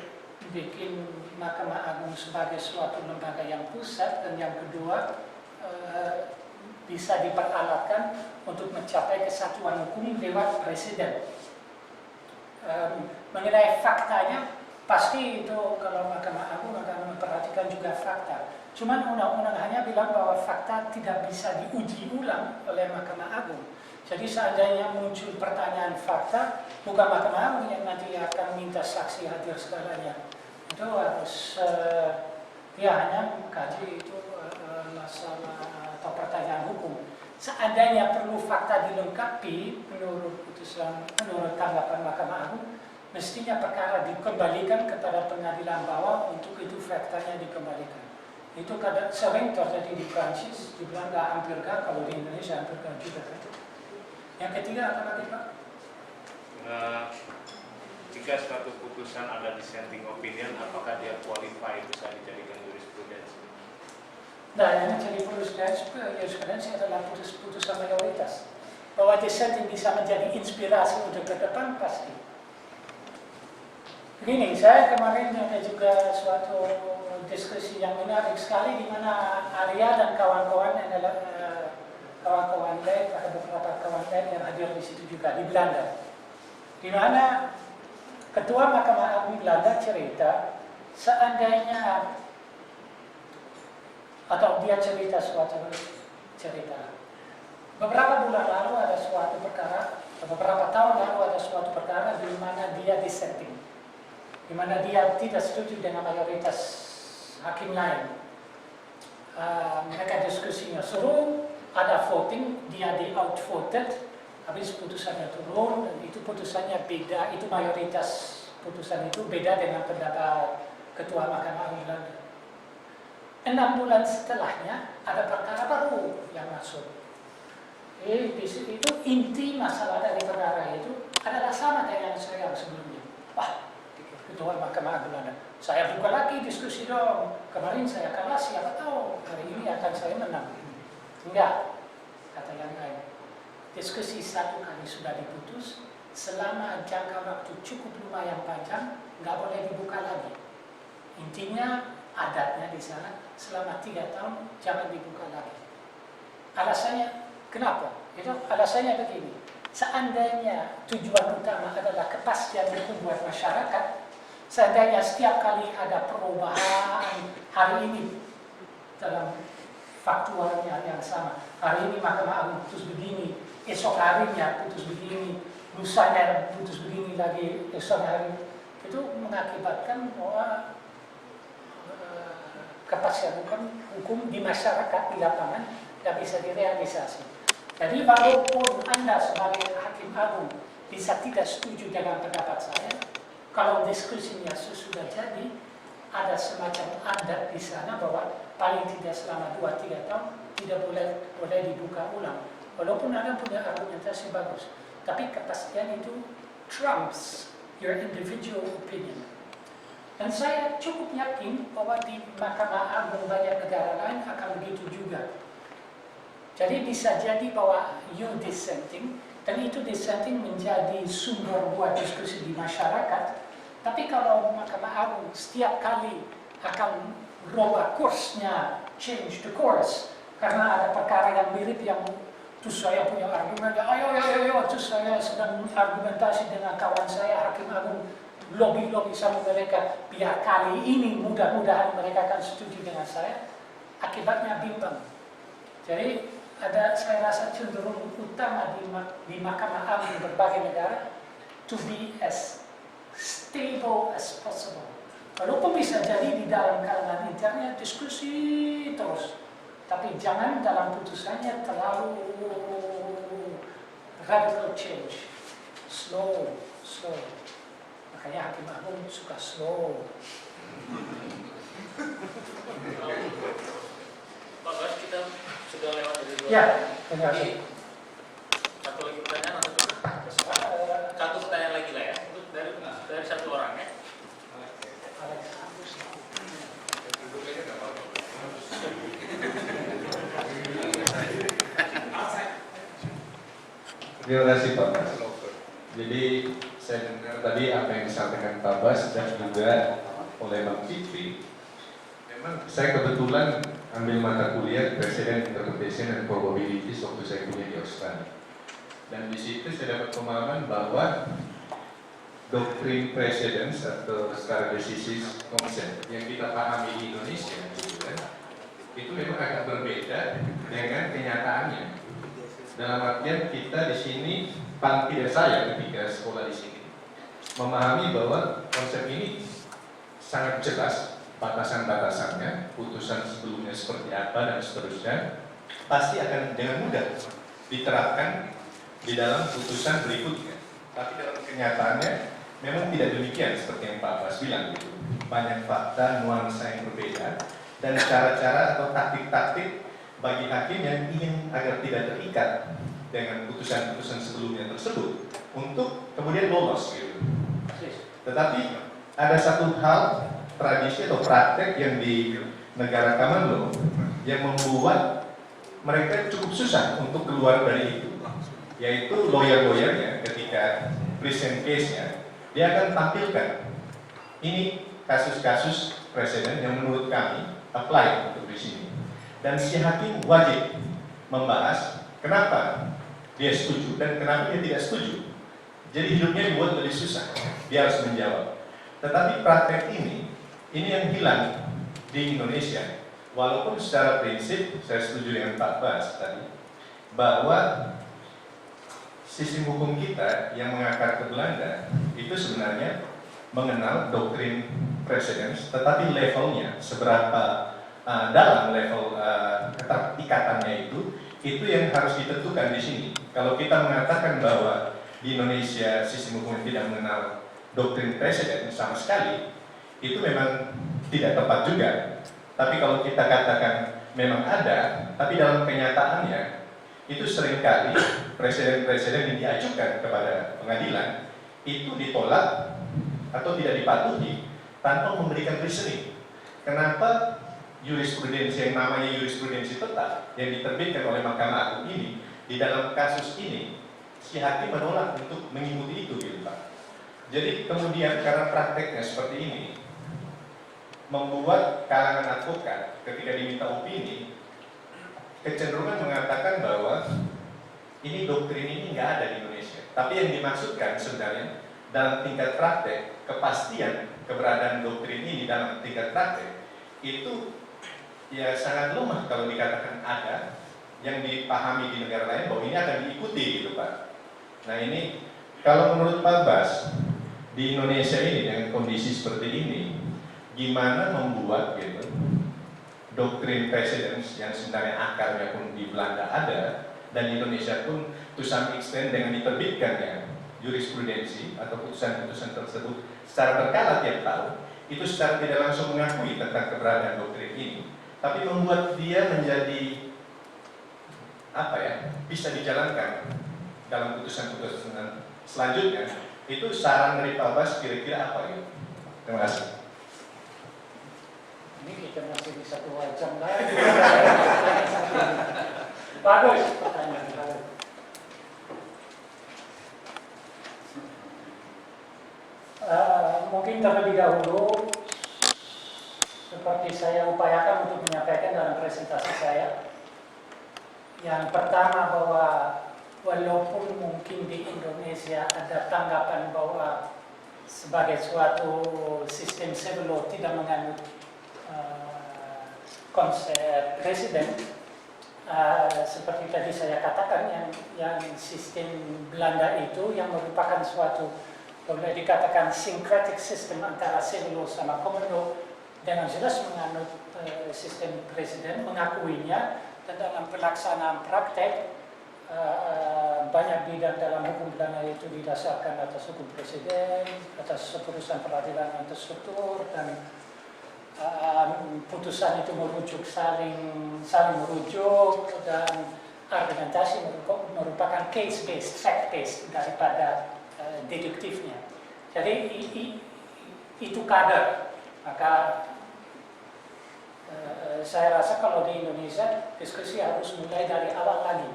bikin Mahkamah Agung sebagai suatu lembaga yang pusat, dan yang kedua bisa diperalatkan untuk mencapai kesatuan hukum lewat presiden. Mengenai faktanya, pasti itu kalau Mahkamah Agung akan memperhatikan juga fakta. Cuman undang-undang hanya bilang bahwa fakta tidak bisa diuji ulang oleh Mahkamah Agung. Jadi seandainya muncul pertanyaan fakta, bukan Mahkamah Agung yang nanti akan minta saksi hadir segalanya. Itu harus hanya mengkaji itu masalah atau pertanyaan hukum. Seandainya perlu fakta dilengkapi menurut tanggapan Mahkamah Agung, mestinya perkara dikembalikan kepada pengadilan bawah untuk itu faktanya dikembalikan. Itu kadang sering terjadi di Prancis, di Belanda hampir gak, kalau di Indonesia hampir gak juga. Yang ketiga apa lagi Pak? Jika suatu putusan ada dissenting opinion, apakah dia qualify bisa dijadikan jurisprudensi? Nah, yang menjadi jurisprudensi adalah putusan mayoritas. Bahwa dissenting bisa menjadi inspirasi untuk ke depan, pasti. Begini, saya kemarin ada juga suatu diskusi yang menarik sekali di mana Arya dan kawan-kawan adalah kawan-kawan lain, ada beberapa kawan lain yang hadir di situ juga di Belanda, di mana Ketua Mahkamah Agung Belanda cerita seandainya, atau dia cerita suatu cerita. Beberapa bulan lalu ada suatu perkara, beberapa tahun lalu ada suatu perkara di mana dia dissenting, di mana dia tidak setuju dengan mayoritas hakim lain. Mereka diskusinya seru, ada voting, dia di outvoted, habis putusannya turun, dan itu putusannya beda, itu mayoritas putusan itu beda dengan pendapat Ketua Mahkamah Agung Belanda. 6 bulan setelahnya ada perkara baru yang masuk. Itu inti masalah dari perkara itu adalah sama dengan saya sebelumnya. Wah, Ketua Mahkamah Agung Belanda, saya buka lagi diskusi dong. Kemarin saya kalah, siapa tahu hari ini akan saya menang. Enggak, kata yang lain. Diskusi 1 kali sudah diputus, selama jangka waktu cukup lumayan panjang, nggak boleh dibuka lagi. Intinya adatnya di sana selama 3 tahun jangan dibuka lagi. Alasannya kenapa? Itu alasannya begini. Seandainya tujuan utama adalah kepastian hukum buat masyarakat, seandainya setiap kali ada perubahan hari ini dalam faktualnya yang sama, hari ini Mahkamah Agung putus begini, esok harinya putus begini, lusanya putus begini lagi, esok hari, itu mengakibatkan bahwa kepastian hukum di masyarakat di lapangan tidak bisa direalisasi. Jadi walaupun Anda sebagai hakim agung bisa tidak setuju dengan pendapat saya, kalau diskusinya sudah jadi, ada semacam adat di sana bahwa paling tidak selama 2-3 tahun tidak boleh dibuka ulang. Walaupun Anda punya argumentasi bagus, tapi kepastian itu trumps your individual opinion. Dan saya cukup yakin bahwa di Mahkamah Agung banyak negara lain akan begitu juga. Jadi bisa jadi bahwa you dissenting, dan itu dissenting menjadi sumber buat diskusi di masyarakat. Tapi kalau Mahkamah Agung setiap kali akan merubah kursnya, change the course, karena ada perkara yang mirip yang terus saya punya argumen, ayo, terus saya sedang argumentasi dengan kawan saya, Hakim Agung, lobby sama mereka, biar kali ini mudah-mudahan mereka akan setuju dengan saya, akibatnya bimbang. Jadi saya rasa cenderung utama di Mahkamah Agung berbagai negara to be as stable as possible. Walaupun bisa jadi di dalam kalangan internet diskusi terus, tapi jangan dalam putusannya terlalu radical change, slow. Makanya Hakim Agung suka slow. Pak Bas, kita sudah lewat dari 2 Ya, terima kasih. Satu lagi pertanyaan atau satu pertanyaan lagi lah ya, untuk dari satu orang ya. Terima kasih Pak Bas. Jadi saya dengar tadi apa yang disampaikan Pak Bas dan juga oleh Bang Fikri. Memang saya kebetulan ambil mata kuliah President Interpretation and Probabilities waktu saya kuliah di Australia. Dan di situ saya dapat pemahaman bahwa doktrin precedence atau secara decisis consent yang kita pahami di Indonesia itu memang agak berbeda dengan kenyataannya. Dalam artian kita di sini, paling tidak saya ketika sekolah di sini, memahami bahwa konsep ini sangat jelas batasan-batasannya, putusan sebelumnya seperti apa dan seterusnya, pasti akan dengan mudah diterapkan di dalam putusan berikutnya. Tapi dalam kenyataannya memang tidak demikian seperti yang Pak Bas bilang gitu. Banyak fakta, nuansa yang berbeda dan cara-cara atau taktik-taktik bagi hakim yang ingin agar tidak terikat dengan putusan-putusan sebelumnya tersebut untuk kemudian lolos gitu. Tetapi ada satu hal tradisi atau praktek yang di negara common law yang membuat mereka cukup susah untuk keluar dari itu, yaitu lawyer-lawyernya ketika present case-nya dia akan tampilkan ini kasus-kasus presiden yang menurut kami apply untuk di sini, dan si hakim wajib membahas Kenapa dia setuju dan kenapa dia tidak setuju? Jadi hidupnya dibuat lebih susah, dia harus menjawab. Tetapi praktek ini yang hilang di Indonesia. Walaupun secara prinsip saya setuju dengan Pak Bas tadi, bahwa sistem hukum kita yang mengakar ke Belanda itu sebenarnya mengenal doktrin precedence, tetapi levelnya seberapa dalam level keterikatannya itu yang harus ditentukan di sini. Kalau kita mengatakan bahwa di Indonesia sistem hukum tidak mengenal doktrin presiden sama sekali, itu memang tidak tepat juga. Tapi kalau kita katakan memang ada, tapi dalam kenyataannya itu seringkali presiden-presiden yang diajukan kepada pengadilan itu ditolak atau tidak dipatuhi tanpa memberikan reasoning. Kenapa jurisprudensi yang namanya jurisprudensi tetap yang diterbitkan oleh Mahkamah Agung ini di dalam kasus ini si hakim menolak untuk mengikuti itu, gitu Pak. Jadi kemudian karena prakteknya seperti ini membuat kalangan advokat ketika diminta opini kecenderungan mengatakan bahwa ini doktrin ini nggak ada di Indonesia. Tapi yang dimaksudkan sebenarnya dalam tingkat praktek kepastian keberadaan doktrin ini dalam tingkat praktek itu ya sangat lemah kalau dikatakan ada yang dipahami di negara lain bahwa ini akan diikuti, gitu Pak. Nah ini kalau menurut Pak Bas di Indonesia ini dengan kondisi seperti ini, gimana membuat gitu doktrin precedence yang sebenarnya akarnya pun di Belanda ada dan di Indonesia pun to some extent dengan diterbitkannya jurisprudensi atau putusan-putusan tersebut secara berkala tiap tahun itu secara tidak langsung mengakui tentang keberadaan doktrin ini, tapi membuat dia menjadi apa ya bisa dijalankan dalam putusan-putusan selanjutnya. Itu saran dari Pak Bas kira-kira apa ya? Terima kasih. Ini kita masih bisa 2 jam lagi. Bagus pertanyaan. Mungkin terlebih dahulu seperti saya upayakan untuk menyampaikan dalam presentasi saya. Yang pertama bahwa walaupun mungkin di Indonesia ada tanggapan bahwa sebagai suatu sistem civil law tidak menganut konsep presiden, seperti tadi saya katakan yang sistem Belanda itu yang merupakan suatu boleh dikatakan syncretic system antara civil law sama common law dengan jelas menganut sistem presiden, mengakuinya. Dan dalam pelaksanaan praktek banyak bidang dalam hukum Belanda itu didasarkan atas hukum presiden, atas keputusan peradilan yang terstruktur, dan putusan itu merujuk saling merujuk, dan argumentasi merupakan case based, fact based daripada deduktifnya. Jadi itu kadar. Maka saya rasa kalau di Indonesia diskusi harus mulai dari awal lagi.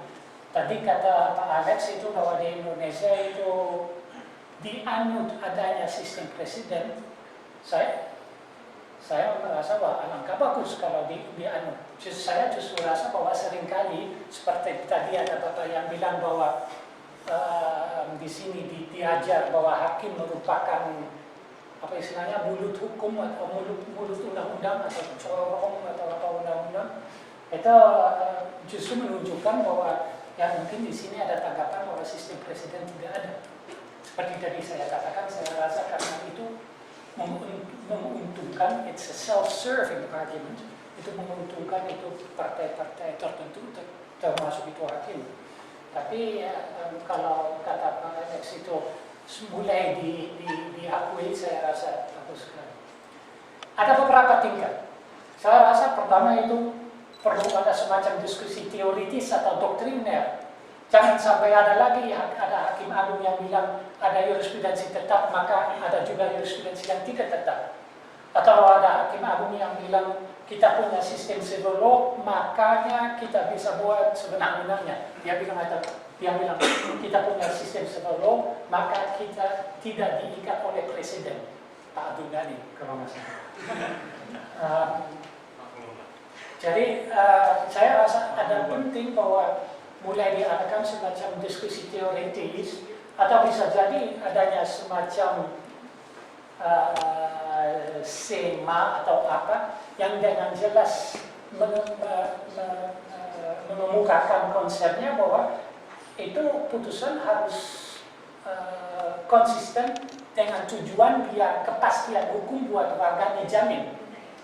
Tadi kata Pak Alex itu bahwa di Indonesia itu dianut adanya sistem presiden. Saya merasa bahwa alangkah bagus kalau dianut. Saya justru rasa bahwa seringkali seperti tadi ada Bapak yang bilang bahwa di sini diajar bahwa hakim merupakan apa istilahnya mulut hukum atau mulut undang-undang atau corong atau apa undang-undang, itu justru menunjukkan bahwa ya mungkin di sini ada tanggapan bahwa sistem presiden tidak ada. Seperti tadi saya katakan, saya rasa karena itu menguntungkan, it's a self-serving argument, itu menguntungkan itu partai-partai tertentu termasuk itu hakim. Tapi kalau kata Pak Alex itu mulai diakui, saya rasa bagus sekali. Ada beberapa tingkat. Saya rasa pertama itu perlu ada semacam diskusi teoritis atau doktriner. Jangan sampai ada lagi ada hakim agung yang bilang ada jurisprudensi tetap, maka ada juga jurisprudensi yang tidak tetap. Atau ada hakim agung yang bilang kita punya sistem civil law, makanya kita bisa buat sebenar-benarnya. Dia bilang kita punya sistem civil law, maka kita tidak diikat oleh presiden. Pak Abdul Ghani, kalau nggak salah. Jadi saya rasa ada penting bahwa mulai diadakan semacam diskusi teoritis, atau bisa jadi adanya semacam sema atau apa yang dengan jelas mengemukakan konsepnya bahwa itu putusan harus konsisten dengan tujuan biar kepastian hukum buat warga dijamin.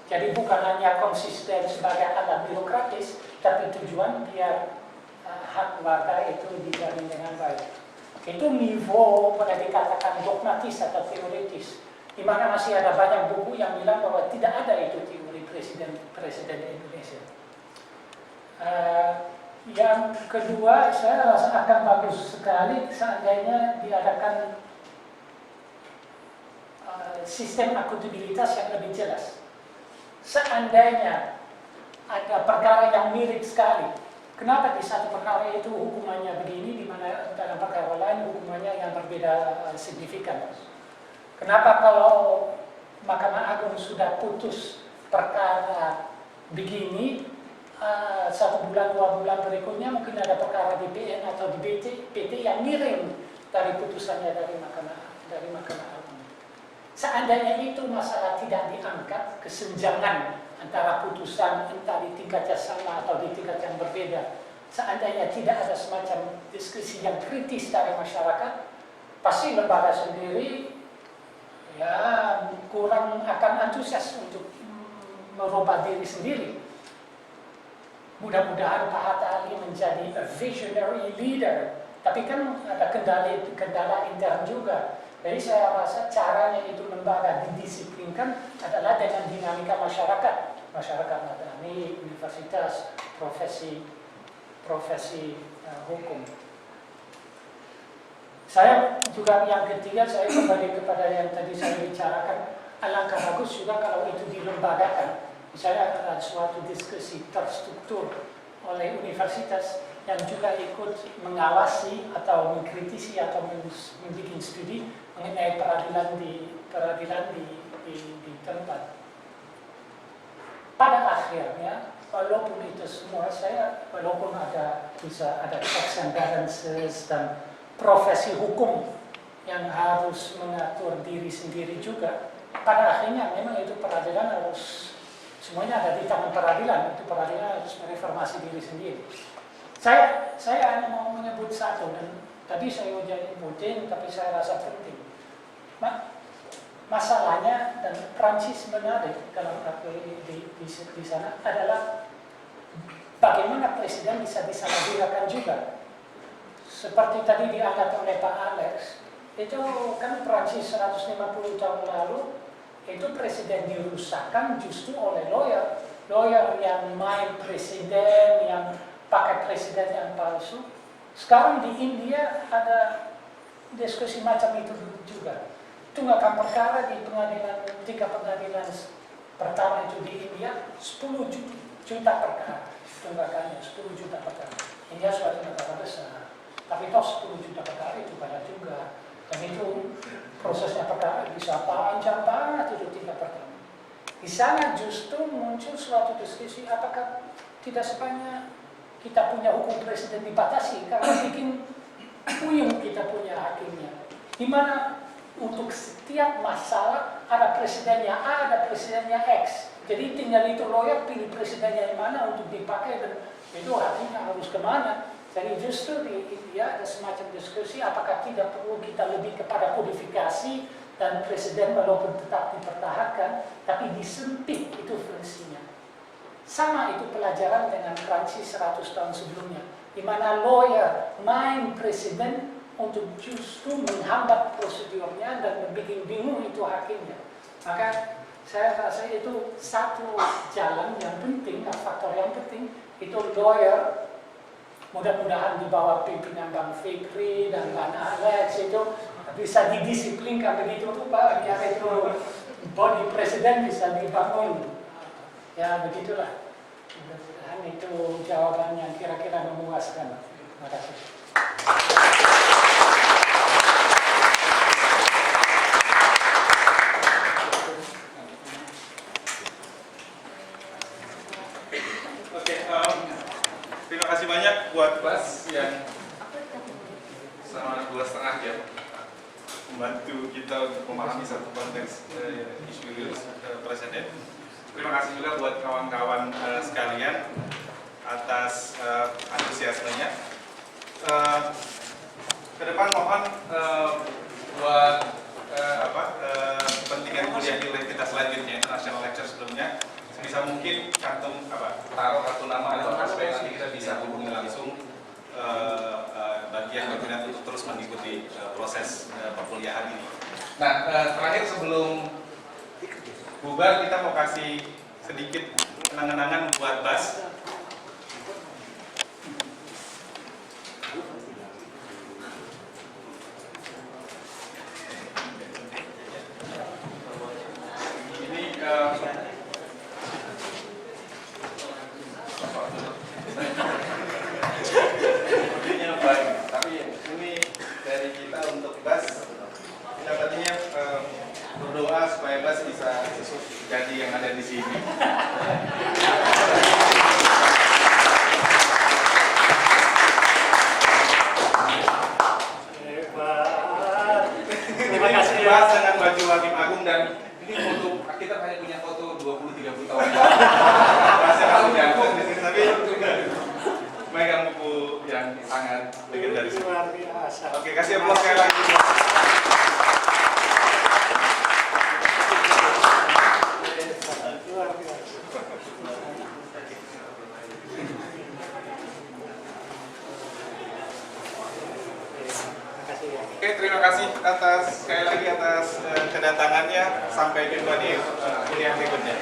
Jadi bukan hanya konsisten sebagai alat birokratis, tapi tujuan biar hak warga itu dijamin dengan baik. Itu niveau boleh dikatakan dogmatis atau teoritis, di mana masih ada banyak buku yang bilang bahwa tidak ada itu teori presiden Indonesia. Yang kedua, saya rasa akan bagus sekali seandainya diadakan sistem akuntabilitas yang lebih jelas. Seandainya ada perkara yang mirip sekali, kenapa di satu perkara itu hukumannya begini, di mana dalam perkara lain hukumannya yang berbeda signifikan? Kenapa kalau Mahkamah Agung sudah putus perkara begini, 1 bulan 2 bulan berikutnya mungkin ada perkara di PN atau di PT yang miring dari putusannya dari Mahkamah Agung. Seandainya itu masalah tidak diangkat, kesenjangan antara putusan entah di tingkat yang sama atau di tingkat yang berbeda, seandainya tidak ada semacam diskusi yang kritis dari masyarakat, pasti lembaga sendiri ya kurang akan antusias untuk merubah diri sendiri. Mudah-mudahan Pak Hatta Ali menjadi a visionary leader, tapi kan ada kendala intern juga. Jadi saya rasa caranya itu lembaga didisiplinkan adalah dengan dinamika masyarakat madani, universitas, profesi hukum. Saya juga yang ketiga, saya kembali kepada yang tadi saya bicarakan, alangkah bagus juga kalau itu dilembagakan. Misalnya ada suatu diskusi terstruktur oleh universitas yang juga ikut mengawasi atau mengkritisi atau membuat studi mengenai peradilan di tempat. Pada akhirnya, walaupun itu semua walaupun bisa ada checks and balances dan profesi hukum yang harus mengatur diri sendiri juga, pada akhirnya memang itu peradilan harus semuanya ada di tangan peradilan. Itu peradilan harus mereformasi diri sendiri. Saya hanya mau menyebut satu, dan tadi saya udah nyebutin, tapi saya rasa penting. Masalahnya, dan Prancis menarik dalam di sana adalah bagaimana presiden bisa disalahgunakan juga. Seperti tadi diangkat oleh Pak Alex, itu kan Prancis 150 tahun lalu, itu presiden dirusakkan justru oleh lawyer yang main presiden, yang pakai presiden yang palsu. Sekarang di India ada diskusi macam itu juga. Tunggakan perkara di pengadilan, 3 pengadilan pertama itu di India 10 juta perkara. Tunggakannya 10 juta perkara. India suatu negara besar, tapi toh 10 juta perkara itu banyak juga. Dan itu prosesnya perkara bisa panjang banget itu 3 perkara. Di sana justru muncul suatu diskusi, apakah tidak sebanyak kita punya hukum presiden dibatasi karena bikin puyeng kita punya hakimnya. Di mana untuk setiap masalah ada presidennya A, ada presidennya X. Jadi tinggal itu lawyer pilih presidennya yang mana untuk dipakai, dan itu hakimnya harus kemana. Jadi justru di India ada semacam diskusi apakah tidak perlu kita lebih kepada kodifikasi dan presiden walaupun tetap dipertahankan, tapi disempit itu fungsinya. Sama itu pelajaran dengan Prancis 100 tahun sebelumnya, di mana lawyer main presiden untuk justru menghambat prosedurnya dan membuat bingung itu hakimnya. Maka saya rasa itu satu jalan yang penting, faktor yang penting, itu lawyer mudah-mudahan di bawah pimpinan Bang Fikri dan Bang Alex itu bisa didisiplinkan begitu rupa, biar itu body presiden bisa dibangun. Ya begitulah. Mudah-mudahan itu jawaban yang kira-kira memuaskan. Terima kasih. Terima kasih banyak buat 2,5 jam membantu kita untuk memahami satu konteks isu presiden. Terima kasih juga buat kawan-kawan sekalian atas antusiasmenya. Ke depan mohon buat kepentingan kuliah di kita selanjutnya, international lecture sebelumnya, sebisa mungkin taruh kartu nama atau supaya nanti kita bisa hubungi langsung bagian koordinator untuk terus mengikuti proses perkuliahan ini. Nah, terakhir sebelum bubar kita mau kasih sedikit kenang-kenangan buat Bas. Berdoa supaya Bas bisa jadi yang ada di sini. Terima kasih Bas dengan baju Hakim Agung, dan ini foto kita hanya punya foto 20-30 tahun. Masih harus diangkut di sini, tapi megang buku yang sangat legendaris. Oke, kasih aplaus sekali lagi. Oke, terima kasih sekali lagi atas kedatangannya. Sampai jumpa di kuliah berikutnya.